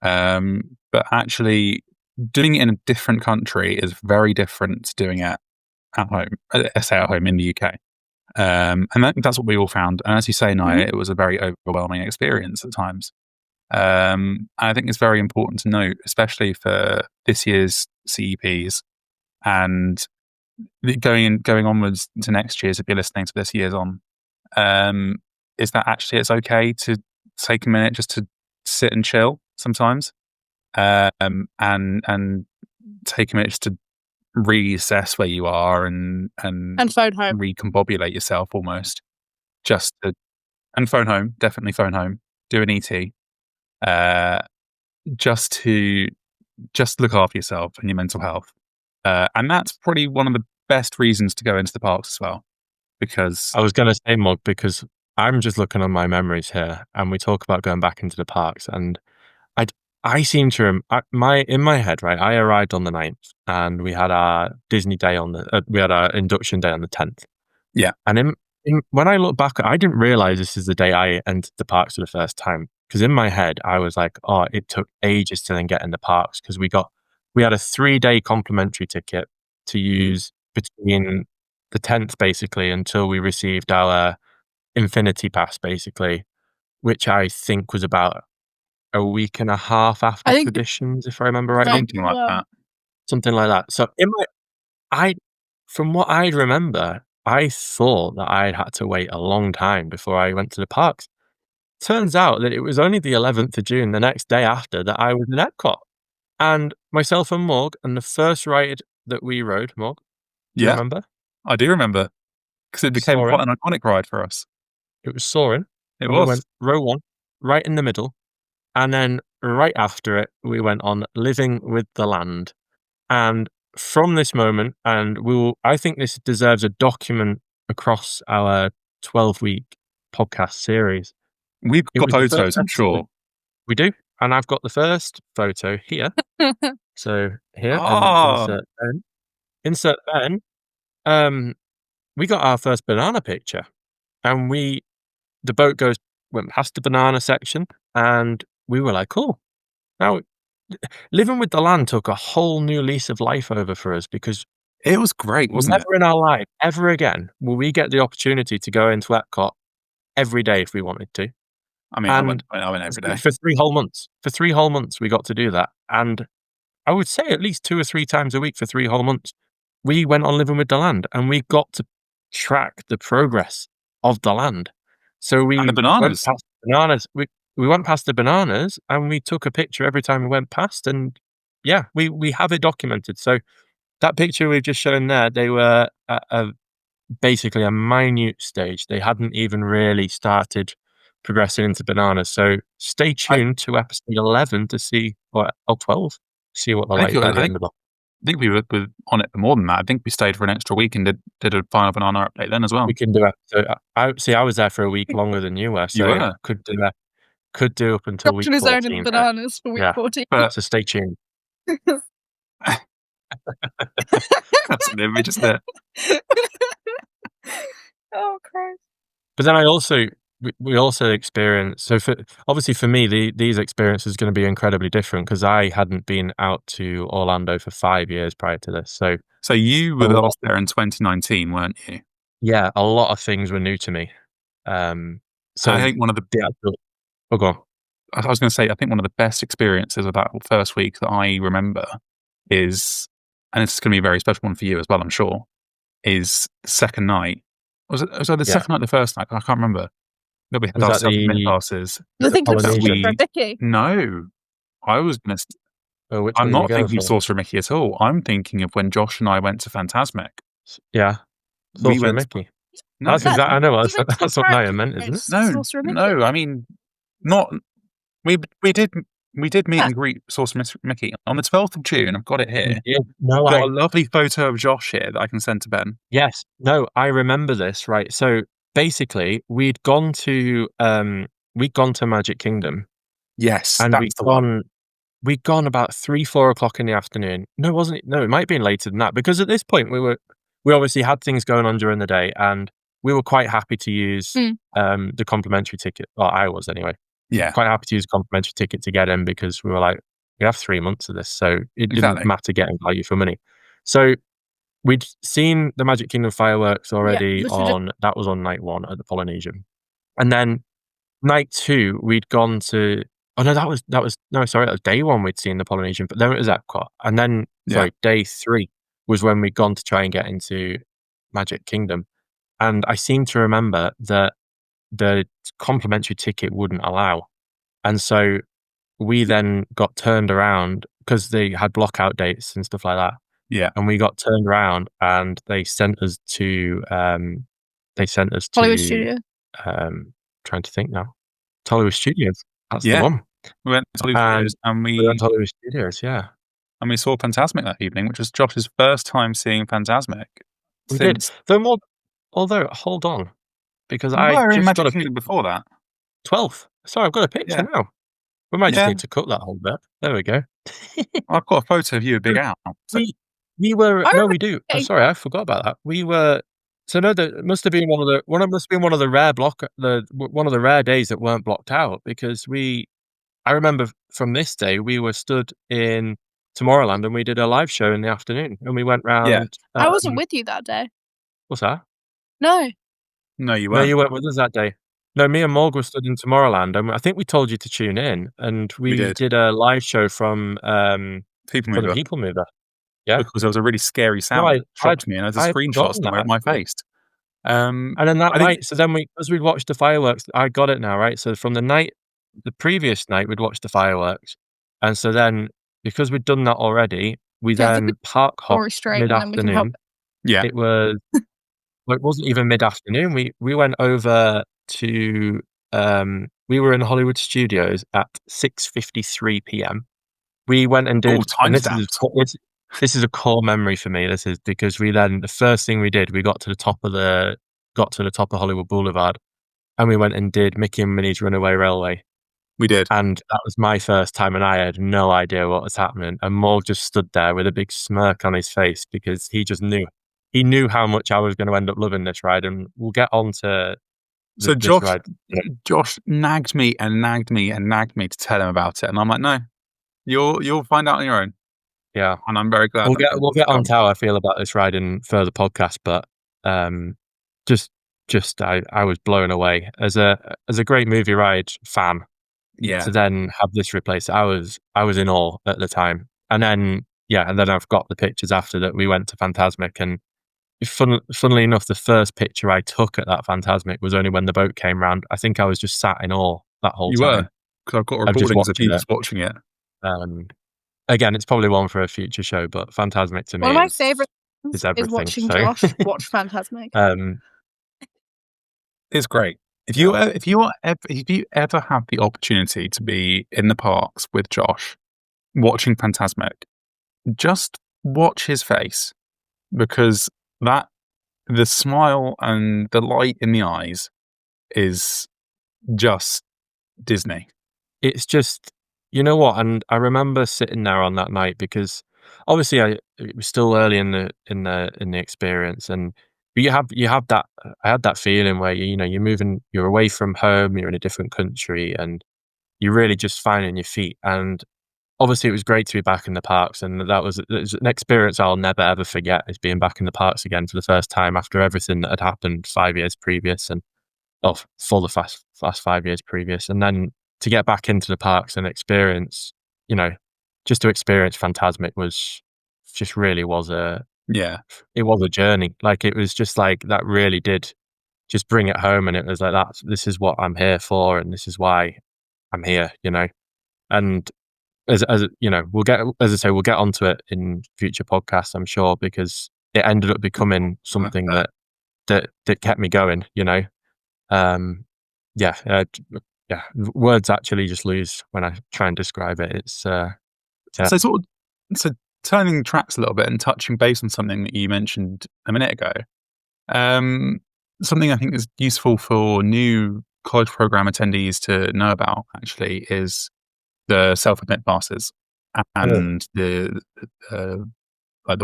But actually, doing it in a different country is very different to doing it at home. Say at home in the UK. And that's what we all found. And as you say, Niah, Mhm. it was a very overwhelming experience at times. I think it's very important to note, especially for this year's CEPs and going onwards to next year's, if you're listening to this year's on, is that actually it's okay to take a minute just to sit and chill sometimes, and take a minute just to reassess where you are and And phone home. recombobulate yourself almost, just to and phone home, definitely phone home, do an ET, uh, just look after yourself and your mental health. And that's probably one of the best reasons to go into the parks as well, because I was going to say, Mug, because I'm just looking on my memories here, and we talk about going back into the parks, and I I seem to in my head, right. I arrived on the 9th, and we had our Disney day we had our induction day on the 10th, yeah, and when I look back, I didn't realize this is the day I entered the parks for the first time. Because in my head, I was like, oh, it took ages to then get in the parks, because we had a 3-day complimentary ticket to use between the 10th basically until we received our Infinity Pass basically, which I think was about a week and a half after I think traditions, if I remember rightly, something like that. something like that. So I, from what I remember, I thought that I had to wait a long time before I went to the parks. Turns out that it was only the 11th of June, the next day after, that I was in Epcot. And myself and Morg, and the first ride that we rode, Morg, do you Yeah, remember? I do remember because it became Soaring. quite an iconic ride for us. It was Soaring. It And we was. went row 1, right in the middle. And then right after it, we went on Living with the Land. And from this moment, and I think this deserves a document across our 12-week podcast series. We've It got was the first photos, I'm episode. sure. We do. And I've got the first photo here. So here, and Ah, insert Ben. We got our first banana picture, and the boat went past the banana section, and we were like, "Cool." Now, Living with the Land took a whole new lease of life over for us, because it was great, wasn't it? never in our life, ever again, will we get the opportunity to go into Epcot every day if we wanted to. I mean, And I went every day. for 3 whole months. For 3 whole months, we got to do that. And I would say at least 2 or 3 times a week for 3 whole months, we went on Living with the Land, and we got to track the progress of the land. So And the we went bananas. past bananas. We went past the bananas, and we took a picture every time we went past, and yeah, we have it documented. So that picture we've just shown there, they were at basically a minute stage. They hadn't even really started progressing into bananas. So stay I tuned to episode 11 to see, or 12, see what they're I think like by I the think end of it. think we were on it for more than that. I think we stayed for an extra week and did a final banana update then as well. We can do it. So I was there for a week longer than you were. So You were. could do up until Josh week and his 14. own bananas for week Yeah. 14. But So stay tuned. that's an image, isn't it? Oh, Christ. But then we also experienced, so obviously for me, these experiences are going to be incredibly different because I hadn't been out to Orlando for 5 years prior to this. So you were last there in 2019, weren't you? Yeah, a lot of things were new to me. So I think one of the go on. I was going to say, I think one of the best experiences of that first week that I remember is, and it's going to be a very special one for you as well, I'm sure, is the second night. Was it the second night, the first night? I can't remember. No, we had Was our that self-admit the- classes. I think it was Polynesian? for Vicky. No, I was going to. Which I'm one are you not going thinking for? Sorcerer Mickey at all. I'm thinking of when Josh and I went to Phantasmic. Yeah, We Sorcerer went. Mickey. No, That's exactly. I know. That's You went to what the Niah meant, isn't it? Sorcerer Mickey. no. I mean, not. We did meet Yeah. and greet Sorcerer Mickey on the 12th of June. I've got it here. Yeah. No, I've got a lovely photo of Josh here that I can send to Ben. Yes. No, I remember this, right. So basically we'd gone to Magic Kingdom. Yes, And that's the one. we'd gone about 3-4 o'clock in the afternoon. No, wasn't it? No, it might have been later than that because at this point we obviously had things going on during the day and we were quite happy to use the complimentary ticket. Well, I was anyway. Yeah. Quite happy to use a complimentary ticket to get in because we were like, we have 3 months of this, so it didn't matter getting value for money. So we'd seen the Magic Kingdom fireworks already that was on night 1 at the Polynesian. And then night 2, we'd gone to, that was day 1 we'd seen the Polynesian, but then it was Epcot. And then, day 3 was when we'd gone to try and get into Magic Kingdom. And I seem to remember that the complimentary ticket wouldn't allow. And so we then got turned around because they had blockout dates and stuff like that. Yeah. And we got turned around and they sent us to Hollywood Studios. Trying to think now. Hollywood Studios. That's the one. We went to Hollywood Studios and we went to Hollywood Studios, yeah. And we saw Phantasmic that evening, which was Josh's first time seeing Phantasmic. We did. Although, hold on. Because we I were in just Magic got Kingdom before that. 12th. Sorry, I've got a picture now. We might just need to cut that whole bit. There we go. I've got a photo of you, Big Al. We were. No, we do. I'm sorry, I forgot about that. We were. So no, that must have been one of the rare days that weren't blocked out because I remember from this day we were stood in Tomorrowland and we did a live show in the afternoon and we went round. Yeah. I wasn't with you that day. What's that? No. No, you weren't. No, you weren't with us that day. No, me and Morg were stood in Tomorrowland, and I think we told you to tune in, and we did a live show from the People Mover. Yeah, because there was a really scary sound that shocked me, and there's a screenshot somewhere of my face. And then that night, so then as we'd watched the fireworks, I got it now, right? So from the previous night, we'd watched the fireworks, and so then because we'd done that already, we then park hopped mid-afternoon. Yeah, it was. Well, it wasn't even mid-afternoon. We went over to we were in Hollywood Studios at 6:53 p.m. We went and did. And this is a core memory for me. This is because the first thing we did, we got to the top of Hollywood Boulevard, and we went and did Mickey and Minnie's Runaway Railway. We did, and that was my first time, and I had no idea what was happening. And Morg just stood there with a big smirk on his face because he just knew. He knew how much I was going to end up loving this ride, and we'll get on to this ride. Josh nagged me to tell him about it, and I'm like, no, you'll find out on your own. Yeah, and I'm very glad. We'll get on to how I feel about this ride in further podcasts, but I was blown away as a great movie ride fan. Yeah, to then have this replaced, I was in awe at the time, and then I've got the pictures after that. We went to Phantasmic and. Funnily enough, the first picture I took at that Phantasmic was only when the boat came round. I think I was just sat in awe that whole time. You were, because I've got recordings of people watching it. Again, it's probably one for a future show, but Phantasmic to me, one of my favourite is everything. Is watching Josh watch Phantasmic. It's great. If you ever have the opportunity to be in the parks with Josh watching Phantasmic, just watch his face, because the smile and the light in the eyes is just Disney. It's just, you know what? And I remember sitting there on that night because obviously it was still early in the experience, and but you have that. I had that feeling where you're moving, you're away from home, you're in a different country, and you're really just finding your feet. And obviously, it was great to be back in the parks, and it was an experience I'll never ever forget. Is being back in the parks again for the first time after everything that had happened 5 years previous, and for the last 5 years previous, and then to get back into the parks and experience, just to experience Phantasmic was just really was Yeah. it was a journey. Like it was just like that really did just bring it home, and it was like this is what I'm here for, and this is why I'm here, And as we'll get, as I say, we'll get onto it in future podcasts, I'm sure, because it ended up becoming something that kept me going, Um, yeah, yeah. Words actually just lose when I try and describe it. It's yeah. So turning tracks a little bit and touching base on something that you mentioned a minute ago. Something I think is useful for new college program attendees to know about actually is the self-admit passes and the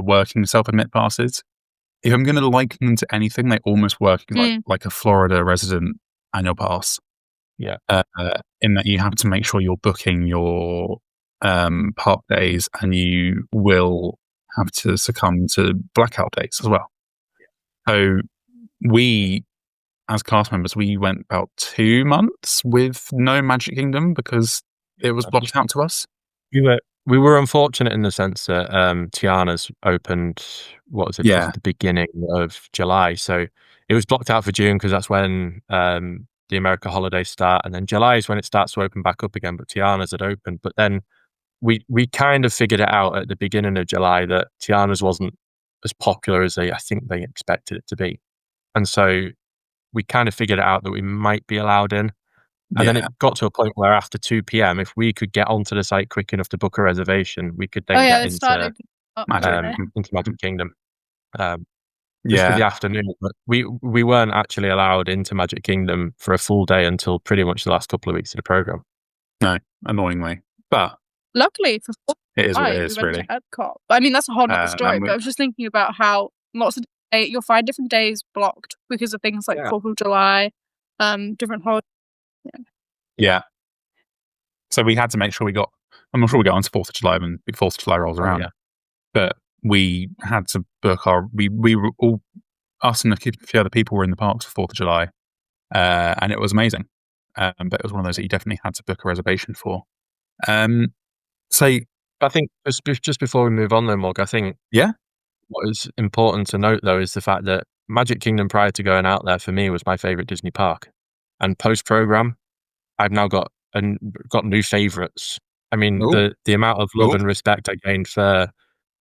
working self-admit passes. If I'm going to liken them to anything, they almost work like a Florida resident annual pass. Yeah. In that you have to make sure you're booking your park days, and you will have to succumb to blackout dates as well. So we, as cast members, we went about 2 months with no Magic Kingdom because it was blocked out to us. We were unfortunate in the sense that Tiana's opened, what was it, towards the beginning of July. So it was blocked out for June because that's when the America holidays start, and then July is when it starts to open back up again. But Tiana's had opened, but then we kind of figured it out at the beginning of July that Tiana's wasn't as popular as I think they expected it to be, and so we kind of figured it out that we might be allowed in. And then it got to a point where after 2 p.m., if we could get onto the site quick enough to book a reservation, we could then get into Magic Kingdom. Just for the afternoon. But we weren't actually allowed into Magic Kingdom for a full day until pretty much the last couple of weeks of the program. No, annoyingly. But luckily for it is what it is, we went really. to Epcot. But I mean, that's a whole other story. But I was just thinking about how lots of you'll find different days blocked because of things like 4th of July, different holidays. Yeah. So we had to make sure we got. I'm not sure we got onto 4th of July when 4th of July rolls around. But we had to book our. We were all, us and a few other people were in the parks for 4th of July, and it was amazing. But it was one of those that you definitely had to book a reservation for. So I think just before we move on, though, Morg, I think what is important to note though is the fact that Magic Kingdom prior to going out there for me was my favorite Disney park, and post program, I've now got new favorites. I mean, the amount of love and respect I gained for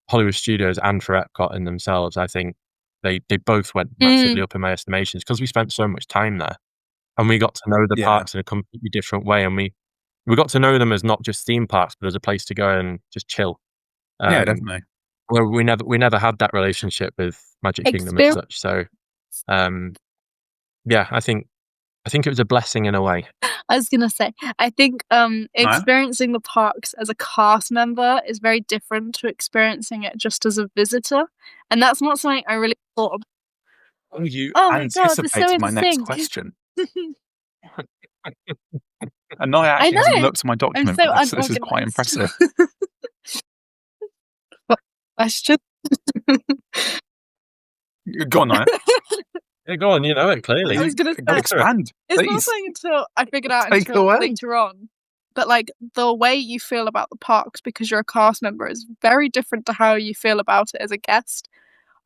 Hollywood Studios and for Epcot in themselves, I think they both went massively up in my estimations because we spent so much time there, and we got to know the parks in a completely different way, and we got to know them as not just theme parks, but as a place to go and just chill. Definitely. Where we never had that relationship with Magic Kingdom as such. So, I think it was a blessing in a way. I was gonna say, I think experiencing the parks as a cast member is very different to experiencing it just as a visitor, and that's not something I really thought about. Oh, you anticipated my next question. And Niah actually hasn't looked at my document, but this is quite impressive. I should. Go on, Niah. Yeah, go on, you know it clearly. I was going to expand. It's not something until I figured out until later on. But like the way you feel about the parks because you're a cast member is very different to how you feel about it as a guest.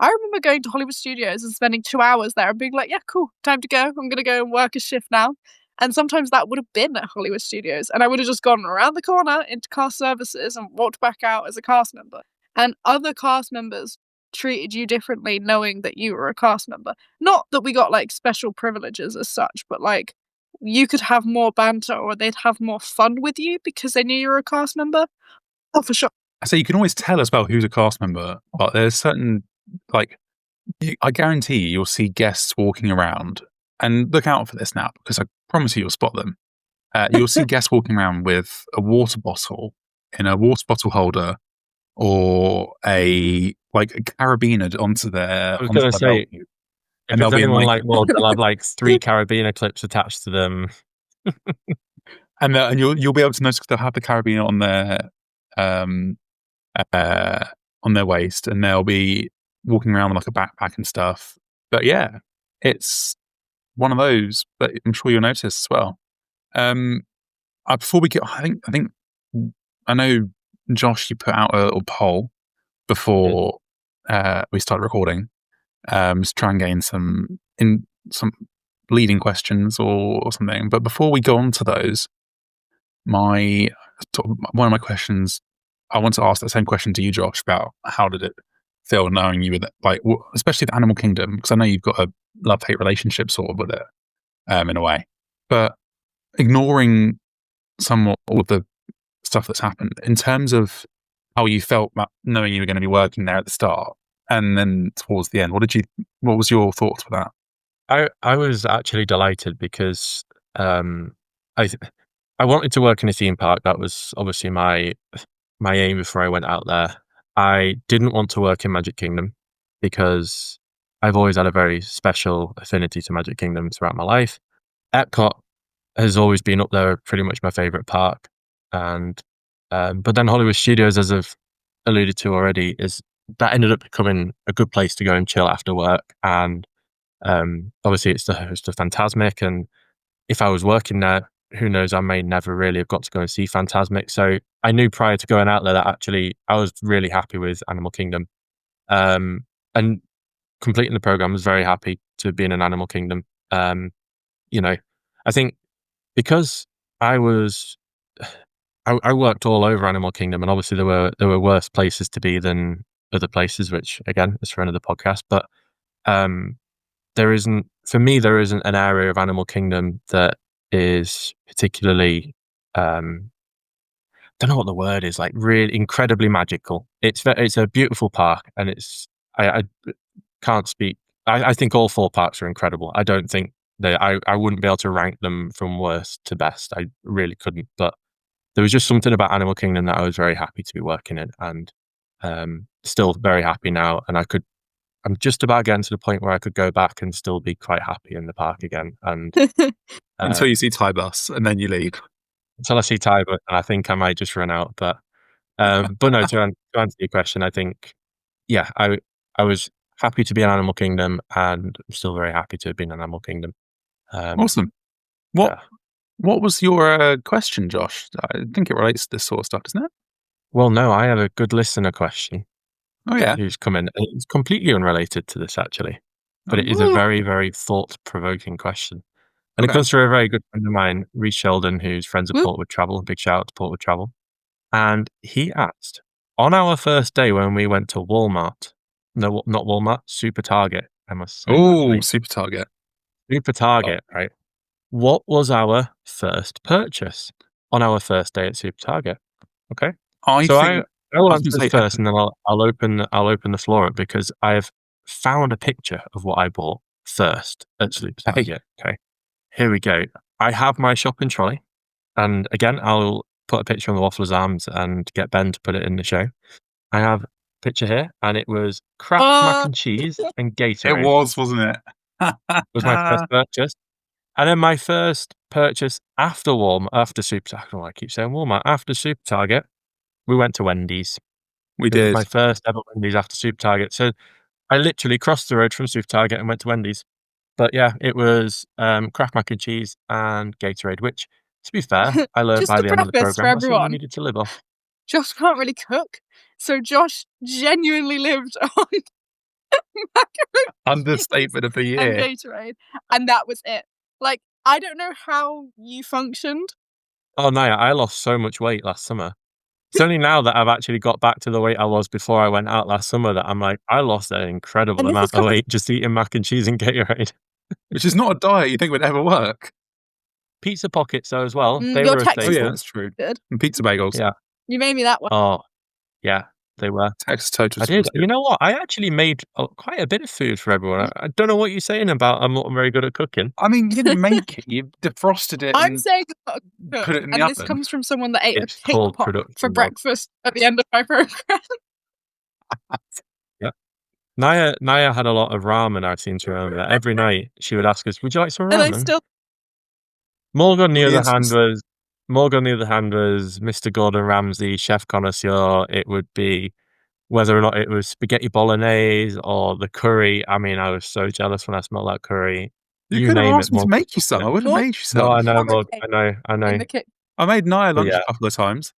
I remember going to Hollywood Studios and spending 2 hours there and being like, yeah, cool, time to go. I'm going to go and work a shift now. And sometimes that would have been at Hollywood Studios. And I would have just gone around the corner into cast services and walked back out as a cast member. And other cast members treated you differently knowing that you were a cast member. Not that we got like special privileges as such, but like you could have more banter or they'd have more fun with you because they knew you were a cast member. Oh, for sure. So you can always tell as well who's a cast member, but there's certain, like, I guarantee you'll see guests walking around, and look out for this now, because I promise you'll spot them. You'll see guests walking around with a water bottle in a water bottle holder, or a carabiner onto their I was going to say, belt. if And they'll it's be in anyone like, like Ward, they'll have like 3 carabiner clips attached to them. and you'll be able to notice they'll have the carabiner um on their waist, and they'll be walking around with like a backpack and stuff. But yeah, it's one of those. But I'm sure you'll notice as well. Before we get, I know, Josh, you put out a little poll before we started recording, to try and gain some leading questions or something. But before we go on to those, one of my questions, I want to ask that same question to you, Josh, about how did it feel knowing you were especially the Animal Kingdom, because I know you've got a love-hate relationship sort of with it, in a way. But ignoring somewhat all of the stuff that's happened, in terms of how you felt about knowing you were going to be working there at the start and then towards the end, what was your thoughts with that? I was actually delighted because I wanted to work in a theme park. That was obviously my aim before I went out there. I didn't want to work in Magic Kingdom because I've always had a very special affinity to Magic Kingdom throughout my life. Epcot has always been up there, pretty much my favorite park. And but then Hollywood Studios, as I've alluded to already, that ended up becoming a good place to go and chill after work. And obviously, it's the host of Fantasmic, and if I was working there, who knows, I may never really have got to go and see Fantasmic. So I knew prior to going out there that actually I was really happy with Animal Kingdom. And completing the program, was very happy to be in an Animal Kingdom. I think because I was, I worked all over Animal Kingdom, and obviously there were worse places to be than other places, which again is for another podcast. But there isn't an area of Animal Kingdom that is particularly don't know what the word is, like really incredibly magical. It's a beautiful park, and I can't speak. I think all 4 parks are incredible. I don't think I wouldn't be able to rank them from worst to best. I really couldn't. But there was just something about Animal Kingdom that I was very happy to be working in, and still very happy now. And I'm just about getting to the point where I could go back and still be quite happy in the park again. And Until you see Ty Bus, and then you leave. until I see Ty, and I think I might just run out. But no, to answer your question, I think, yeah, I was happy to be in Animal Kingdom, and I'm still very happy to have been in Animal Kingdom. Awesome. What was your question, Josh? I think it relates to this sort of stuff, doesn't it? Well, no, I have a good listener question. Oh yeah, Who's come in? It's completely unrelated to this, actually, but it is a very, very thought-provoking question. And it comes from a very good friend of mine, Reece Sheldon, who's friends with Portwood Travel. Big shout out to Portwood Travel. And he asked, on our first day when we went to Walmart, no, not Walmart, Super Target, I must say. Oh, Super Target. Super Target, right? What was our first purchase on our first day at Super Target? Okay. I will answer this first, and then I'll open the floor up, because I've found a picture of what I bought first at Super Target. Okay. Here we go. I have my shopping trolley, and again, I'll put a picture on the Waffler's Arms and get Ben to put it in the show. I have a picture here, and it was Kraft mac and cheese and Gatorade. It was, wasn't it? It was my first purchase. And then my first purchase after Super Target, I keep saying Walmart, after Super Target, we went to Wendy's. We did. Was my first ever Wendy's after Super Target. So I literally crossed the road from Super Target and went to Wendy's. But yeah, it was Kraft mac and cheese and Gatorade, which, to be fair, I learned by the end of the program that's all I needed to live off. Josh can't really cook, so Josh genuinely lived on macaroni. Understatement of the year. And Gatorade, and that was it. Like, I don't know how you functioned. Oh, Niah, I lost so much weight last summer. It's only now that I've actually got back to the weight I was before I went out last summer that I'm like, I lost an incredible amount of weight just eating mac and cheese and Gatorade. Which is not a diet you think would ever work. Pizza pockets, though, as well. They were a staple. Oh, yeah, that's true. Good. And pizza bagels. Yeah. You made me that one. Oh, Yeah, they were. Texas total I did. sauce. You know what? I actually made quite a bit of food for everyone. I don't know what you're saying about I'm not very good at cooking. I mean, you didn't make it. You defrosted it I'm and saying I'm not a put cook, it in the and this oven. comes from someone that ate It's a cake called pop for production, Mog. breakfast at the end of my program. Yeah. Niah had a lot of ramen, I seem to remember. Every night she would ask us, "Would you like some And I ramen?" still Morgan, on the The other hand, instance. was Mr. Gordon Ramsay, chef connoisseur. It would be whether or not it was spaghetti bolognese or the curry. I mean, I was so jealous when I smelled that curry. You You could have name it, asked me to Morgan was make you cooking some. it. I would have more made you No, some. I know, carrot Morg. cake I in know. the kitchen. I made Niah But lunch yeah, a couple of times.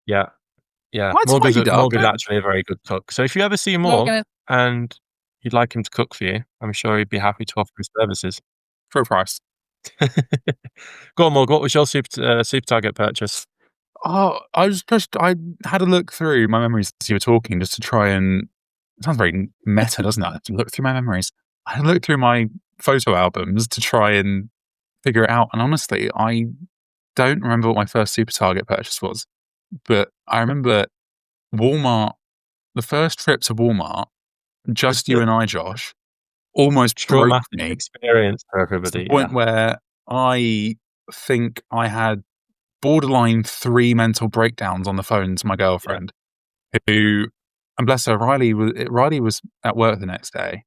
yeah, yeah. I told you, Doug. Morgan's actually a very good cook. So if you ever see Morg Morgan is and you'd like him to cook for you, I'm sure he'd be happy to offer his services. For a price. Go on, Morg. What was your super target purchase? Oh, I had a look through my memories as you were talking just to try and. It sounds very meta, doesn't it? I have to look through my memories. I had a look through my photo albums to try and figure it out. And honestly, I don't remember what my first Super Target purchase was. But I remember Walmart, the first trip to Walmart, just you and I, Josh, almost broke Traumatic me experience for to the everybody. Yeah. point where I think I had borderline 3 mental breakdowns on the phone to my girlfriend, who, and bless her, Riley was at work the next day,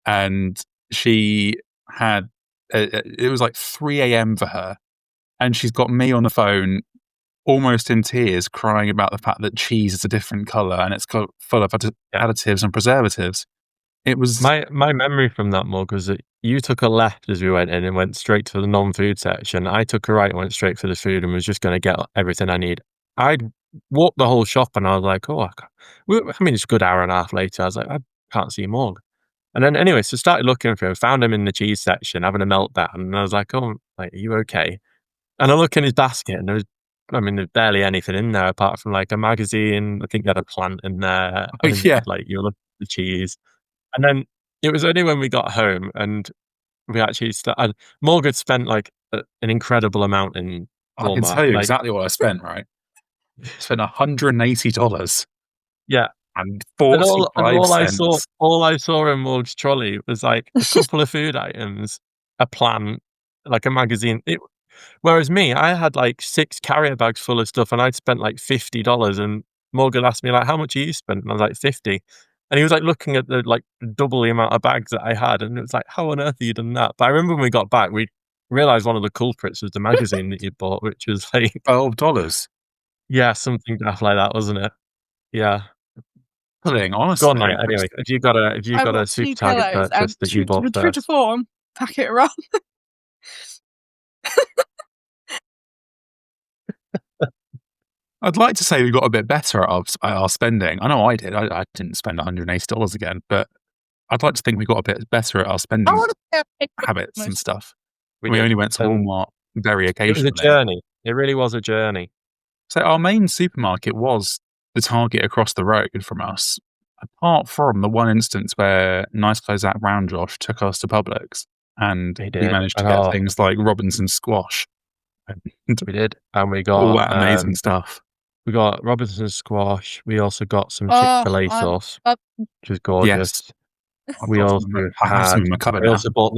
and she had it was like 3 a.m. for her, and she's got me on the phone almost in tears, crying about the fact that cheese is a different color and it's got full of Yeah. additives and preservatives. It was My memory from that, Morg, was that you took a left as we went in and went straight to the non-food section. I took a right and went straight for the food and was just going to get everything I need. I'd walked the whole shop and I was like, I mean, it's a good hour and a half later. I was like, I can't see Morg. And then anyway, so started looking for him, found him in the cheese section having a meltdown. And I was like, oh, like, are you okay? And I look in his basket and there's barely anything in there apart from like a magazine. I think he had a plant in there. oh, And yeah. like you look at the cheese. And then it was only when we got home and we actually started. Morgan spent like an incredible amount in I can Walmart. tell you Like, exactly what I spent. Right, I spent $180 yeah, and and 45 cents. all I saw in Morg's trolley was like a couple of food items, a plant, like a magazine. Whereas me, I had like 6 carrier bags full of stuff, and I'd spent like $50. And Morgan asked me like, "How much you spent?" And I was like, 50. And he was like looking at the like double the amount of bags that I had, and it was like, "How on earth have you done that?" But I remember when we got back, we realized one of the culprits was the magazine that you bought, which was like, $12. yeah, something daft like that, wasn't it? Yeah. Pudding, Go on, honestly. Night. Anyway, have you I've got a got super 2 target pillows purchase and that you bought true to first? form, packet around. I'd like to say we got a bit better at our spending. I know I did. I didn't spend $180 again, but I'd like to think we got a bit better at our I spending wanna say I paid for habits and most. stuff. We We did, only went to and Walmart very it was a occasionally. journey. It really was a journey. So our main supermarket was the Target across the road from us, apart from the one instance where Nice Clothes Out Brown Josh took us to Publix, and We we did, managed to and get things like Robinson squash and we did, and all that amazing stuff. we got Robinson squash. We also got some Oh, Chick-fil-A I sauce, love which was Yes, gorgeous. We also I have some had. in my cupboard We now. also bought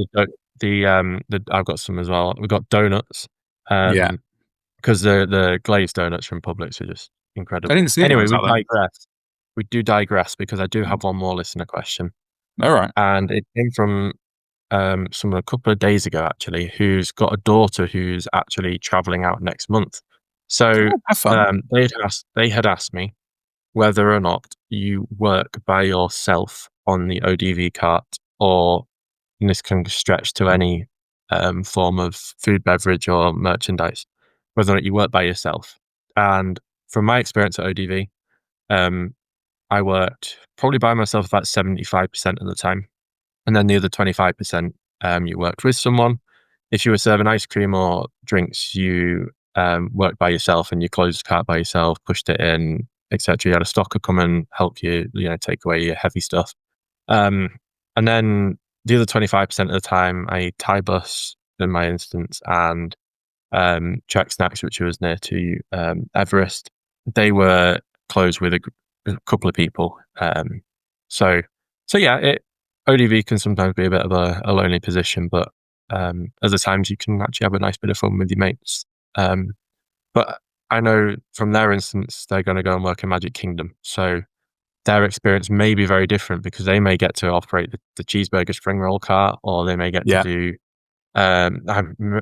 the. I've got some as well. We got donuts. Yeah, Because the glazed donuts from Publix are just I incredible. didn't see any Anyway, ones out there. We do digress because I do have one more listener question, All right. and it came from someone a couple of days ago actually, who's got a daughter who's actually traveling out next month. So Oh, have fun. they had asked me whether or not you work by yourself on the ODV cart, or and this can stretch to any form of food, beverage, or merchandise, whether or not you work by yourself. And from my experience at ODV, um, I worked probably by myself about 75% of the time. And then the other 25%, you worked with someone. If you were serving ice cream or drinks, you worked by yourself and you closed the cart by yourself, pushed it in, etc. You had a stocker come and help you, take away your heavy stuff. Um, and then the other 25% of the time, I tie bus in my instance, and Track Snacks, which was near to Everest. They were closed with a couple of people. So yeah, ODV can sometimes be a bit of a lonely position, but other times you can actually have a nice bit of fun with your mates. But I know from their instance, they're going to go and work in Magic Kingdom. So their experience may be very different because they may get to operate the cheeseburger spring roll cart, or they may get to do,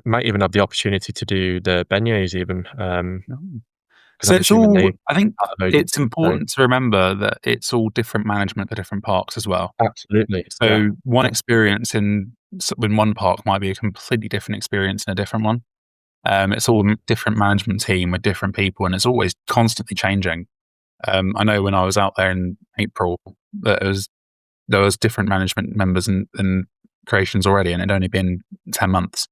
might even have the opportunity to do the beignets even. So I'm it's assuming all, they I think part of ODV, it's important to remember that it's all different management for different parks as well. absolutely. So one experience in one park might be a completely different experience in a different one. It's all different management team with different people, and it's always constantly changing. I know when I was out there in April, there was different management members and creations already, and it'd only been 10 months.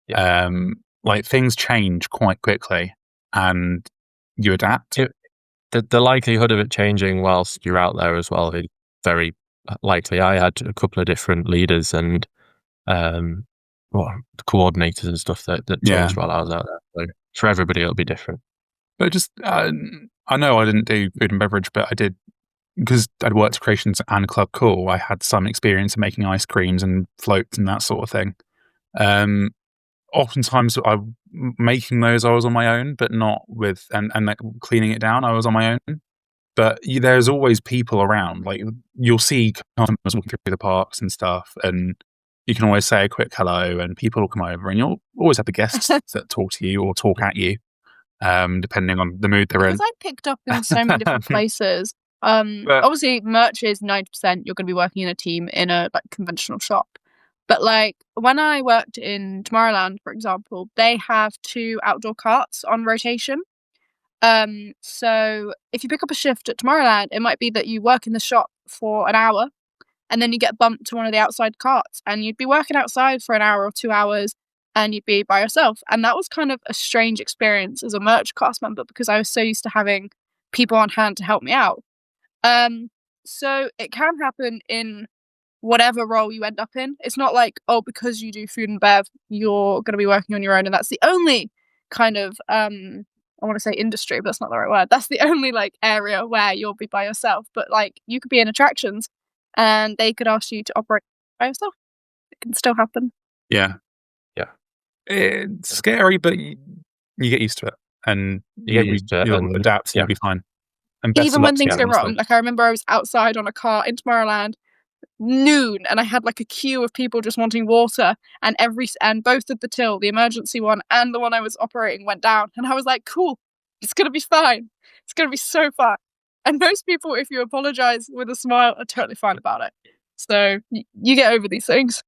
Like things change quite quickly, and you adapt. The likelihood of it changing whilst you're out there as well is very likely. I had a couple of different leaders and the coordinators and stuff that changed while I was out there. So for everybody, it'll be different. But just, I know I didn't do food and beverage, but I did, because I'd worked at Creations and Club Cool. I had some experience in making ice creams and floats and that sort of thing. Oftentimes, making those, I was on my own, but not with, and like cleaning it down, I was on my own. But there's always people around. Like you'll see customers walking through the parks and stuff, and you can always say a quick hello, and people will come over, and you'll always have the guests that talk to you or talk at you, depending on the mood they're in. Because I picked up in so many different places. Obviously, merch is 90%. You're going to be working in a team in a like conventional shop. But like when I worked in Tomorrowland, for example, they have 2 outdoor carts on rotation. So if you pick up a shift at Tomorrowland, it might be that you work in the shop for an hour and then you get bumped to one of the outside carts and you'd be working outside for an hour or 2 hours and you'd be by yourself. And that was kind of a strange experience as a merch cast member because I was so used to having people on hand to help me out. So it can happen in whatever role you end up in. It's not like, oh, because you do food and bev, you're going to be working on your own and that's the only kind of I want to say industry, but that's not the right word. That's the only like area where you'll be by yourself. But like you could be in attractions and they could ask you to operate by yourself. It can still happen. Yeah. It's scary, but you get used to it, and you'll adapt, and you'll be fine. And even when things go wrong, like I remember I was outside on a car in Tomorrowland, noon, and I had like a queue of people just wanting water, and both of the till, the emergency one and the one I was operating, went down, and I was like, cool, it's gonna be fine. It's gonna be so fine. And most people, if you apologize with a smile, are totally fine about it. So you get over these things.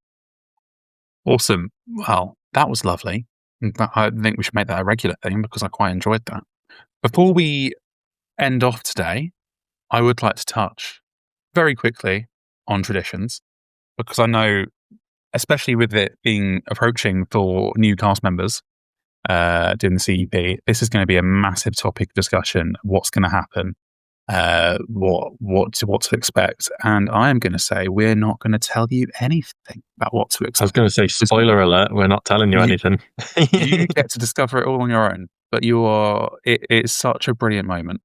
Awesome. Well, that was lovely. I think we should make that a regular thing because I quite enjoyed that. Before we end off today, I would like to touch very quickly on traditions because I know, especially with it being approaching for new cast members doing the CEP, this is going to be a massive topic of discussion. What's going to happen? What to expect? And I am going to say we're not going to tell you anything about what to expect. I was going to say spoiler alert. We're not telling you anything. You get to discover it all on your own. But it's such a brilliant moment.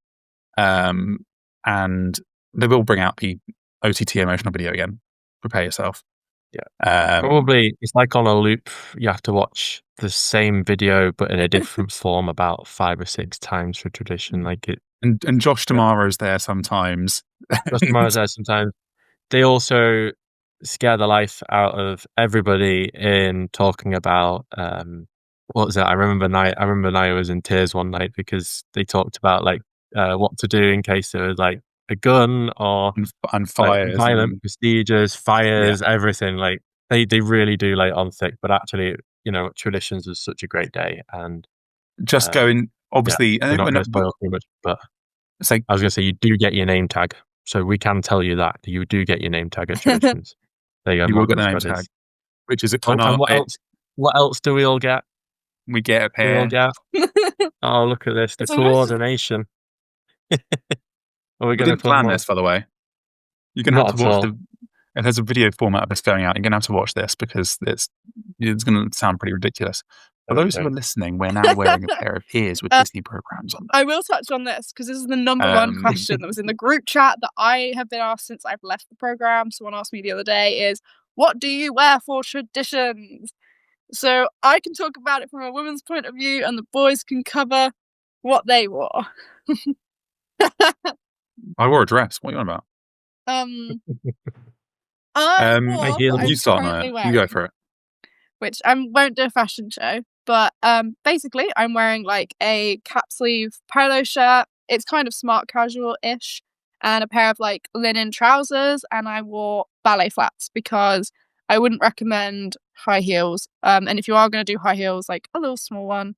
And they will bring out the OTT emotional video again. Prepare yourself. Yeah. Probably it's like on a loop. You have to watch the same video but in a different form about 5 or 6 times for tradition. Like it. And Josh Tomorrow's there sometimes. Josh Tomorrow's there sometimes. They also scare the life out of everybody in talking about what was it? I remember Niah was in tears one night because they talked about like what to do in case there was like a gun or and fires, like, violent procedures, fires, everything. Like they really do lay it on thick. But actually, traditions is such a great day, and just going obviously. We're not going to spoil too much, but I was going to say you do get your name tag, so we can tell you that you do get your name tag at traditions. There you go. You will get the name tag, which is a what else do we all get? We get a pair. We all get. Oh, look at this! The coordination. We didn't plan this, by the way. You're going to have to watch if there's a video format of this going out, you're going to have to watch this because it's going to sound pretty ridiculous. For those who are listening, we're now wearing a pair of ears with Disney programs on them. I will touch on this because this is the number one question that was in the group chat that I have been asked since I've left the program. Someone asked me the other day is, what do you wear for traditions? So I can talk about it from a woman's point of view and the boys can cover what they wore. I wore a dress. What are you on about? I wore what I'm You start, currently Niah. wearing, You go for it. which I won't do a fashion show, but basically I'm wearing like a cap sleeve polo shirt. It's kind of smart casual-ish, and a pair of like linen trousers, and I wore ballet flats because I wouldn't recommend high heels. And if you are going to do high heels, like a little small one.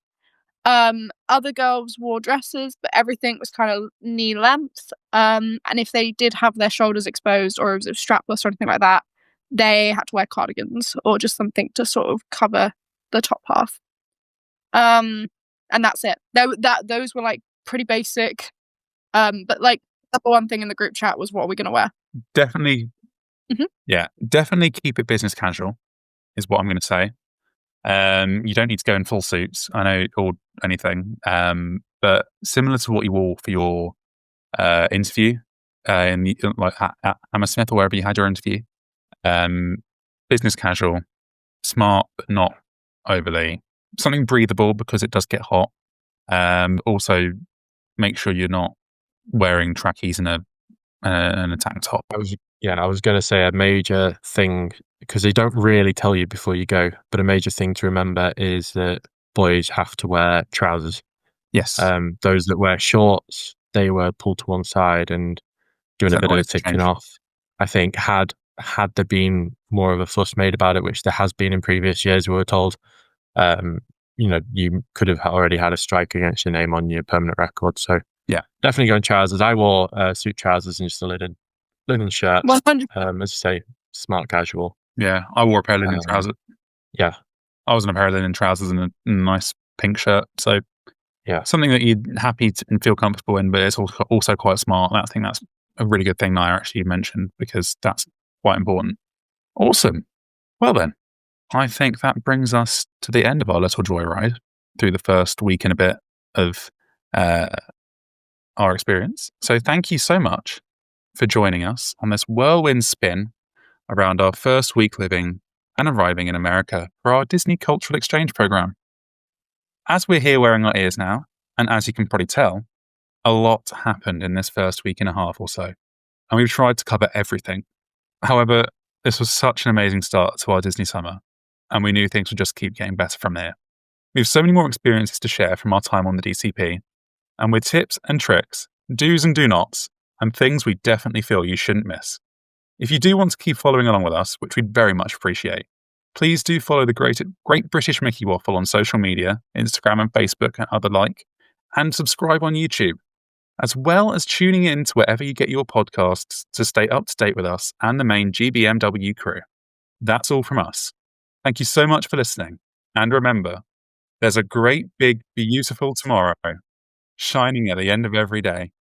Other girls wore dresses, but everything was kind of knee length. And if they did have their shoulders exposed or it was strapless or anything like that, they had to wear cardigans or just something to sort of cover the top half. And that's it. Those were like pretty basic. But like the one thing in the group chat was, what are we going to wear? Definitely. Mhm. Yeah, definitely keep it business casual is what I'm going to say. You don't need to go in full suits, I know, or anything. But similar to what you wore for your interview at Hammersmith or wherever you had your interview, business casual, smart but not overly. Something breathable because it does get hot. Also, make sure you're not wearing trackies and a tank top. I was going to say a major thing, because they don't really tell you before you go, but a major thing to remember is that boys have to wear trousers. Yes. Those that wear shorts, they were pulled to one side and given a bit of a ticking off. I think had there been more of a fuss made about it, which there has been in previous years, we were told, you could have already had a strike against your name on your permanent record. So yeah, definitely go in trousers. I wore suit trousers and just a linen shirt. 100%. As I say, smart casual. Yeah, I wore a pair of linen trousers. Yeah, I was in a pair of linen trousers and a nice pink shirt. So yeah, something that you're happy and feel comfortable in, but it's also quite smart. I think that's a really good thing Niah actually mentioned, because that's quite important. Awesome. Well then, I think that brings us to the end of our little joyride through the first week and a bit of our experience. So thank you so much for joining us on this whirlwind spin around our first week living and arriving in America for our Disney Cultural Exchange program. As we're here wearing our ears now, and as you can probably tell, a lot happened in this first week and a half or so, and we've tried to cover everything. However, this was such an amazing start to our Disney summer, and we knew things would just keep getting better from there. We have so many more experiences to share from our time on the DCP, and with tips and tricks, do's and do nots, and things we definitely feel you shouldn't miss. If you do want to keep following along with us, which we'd very much appreciate, please do follow the Great British Mickey Waffle on social media, Instagram and Facebook and other like, and subscribe on YouTube, as well as tuning in to wherever you get your podcasts to stay up to date with us and the main GBMW crew. That's all from us. Thank you so much for listening, and remember, there's a great, big, beautiful tomorrow shining at the end of every day.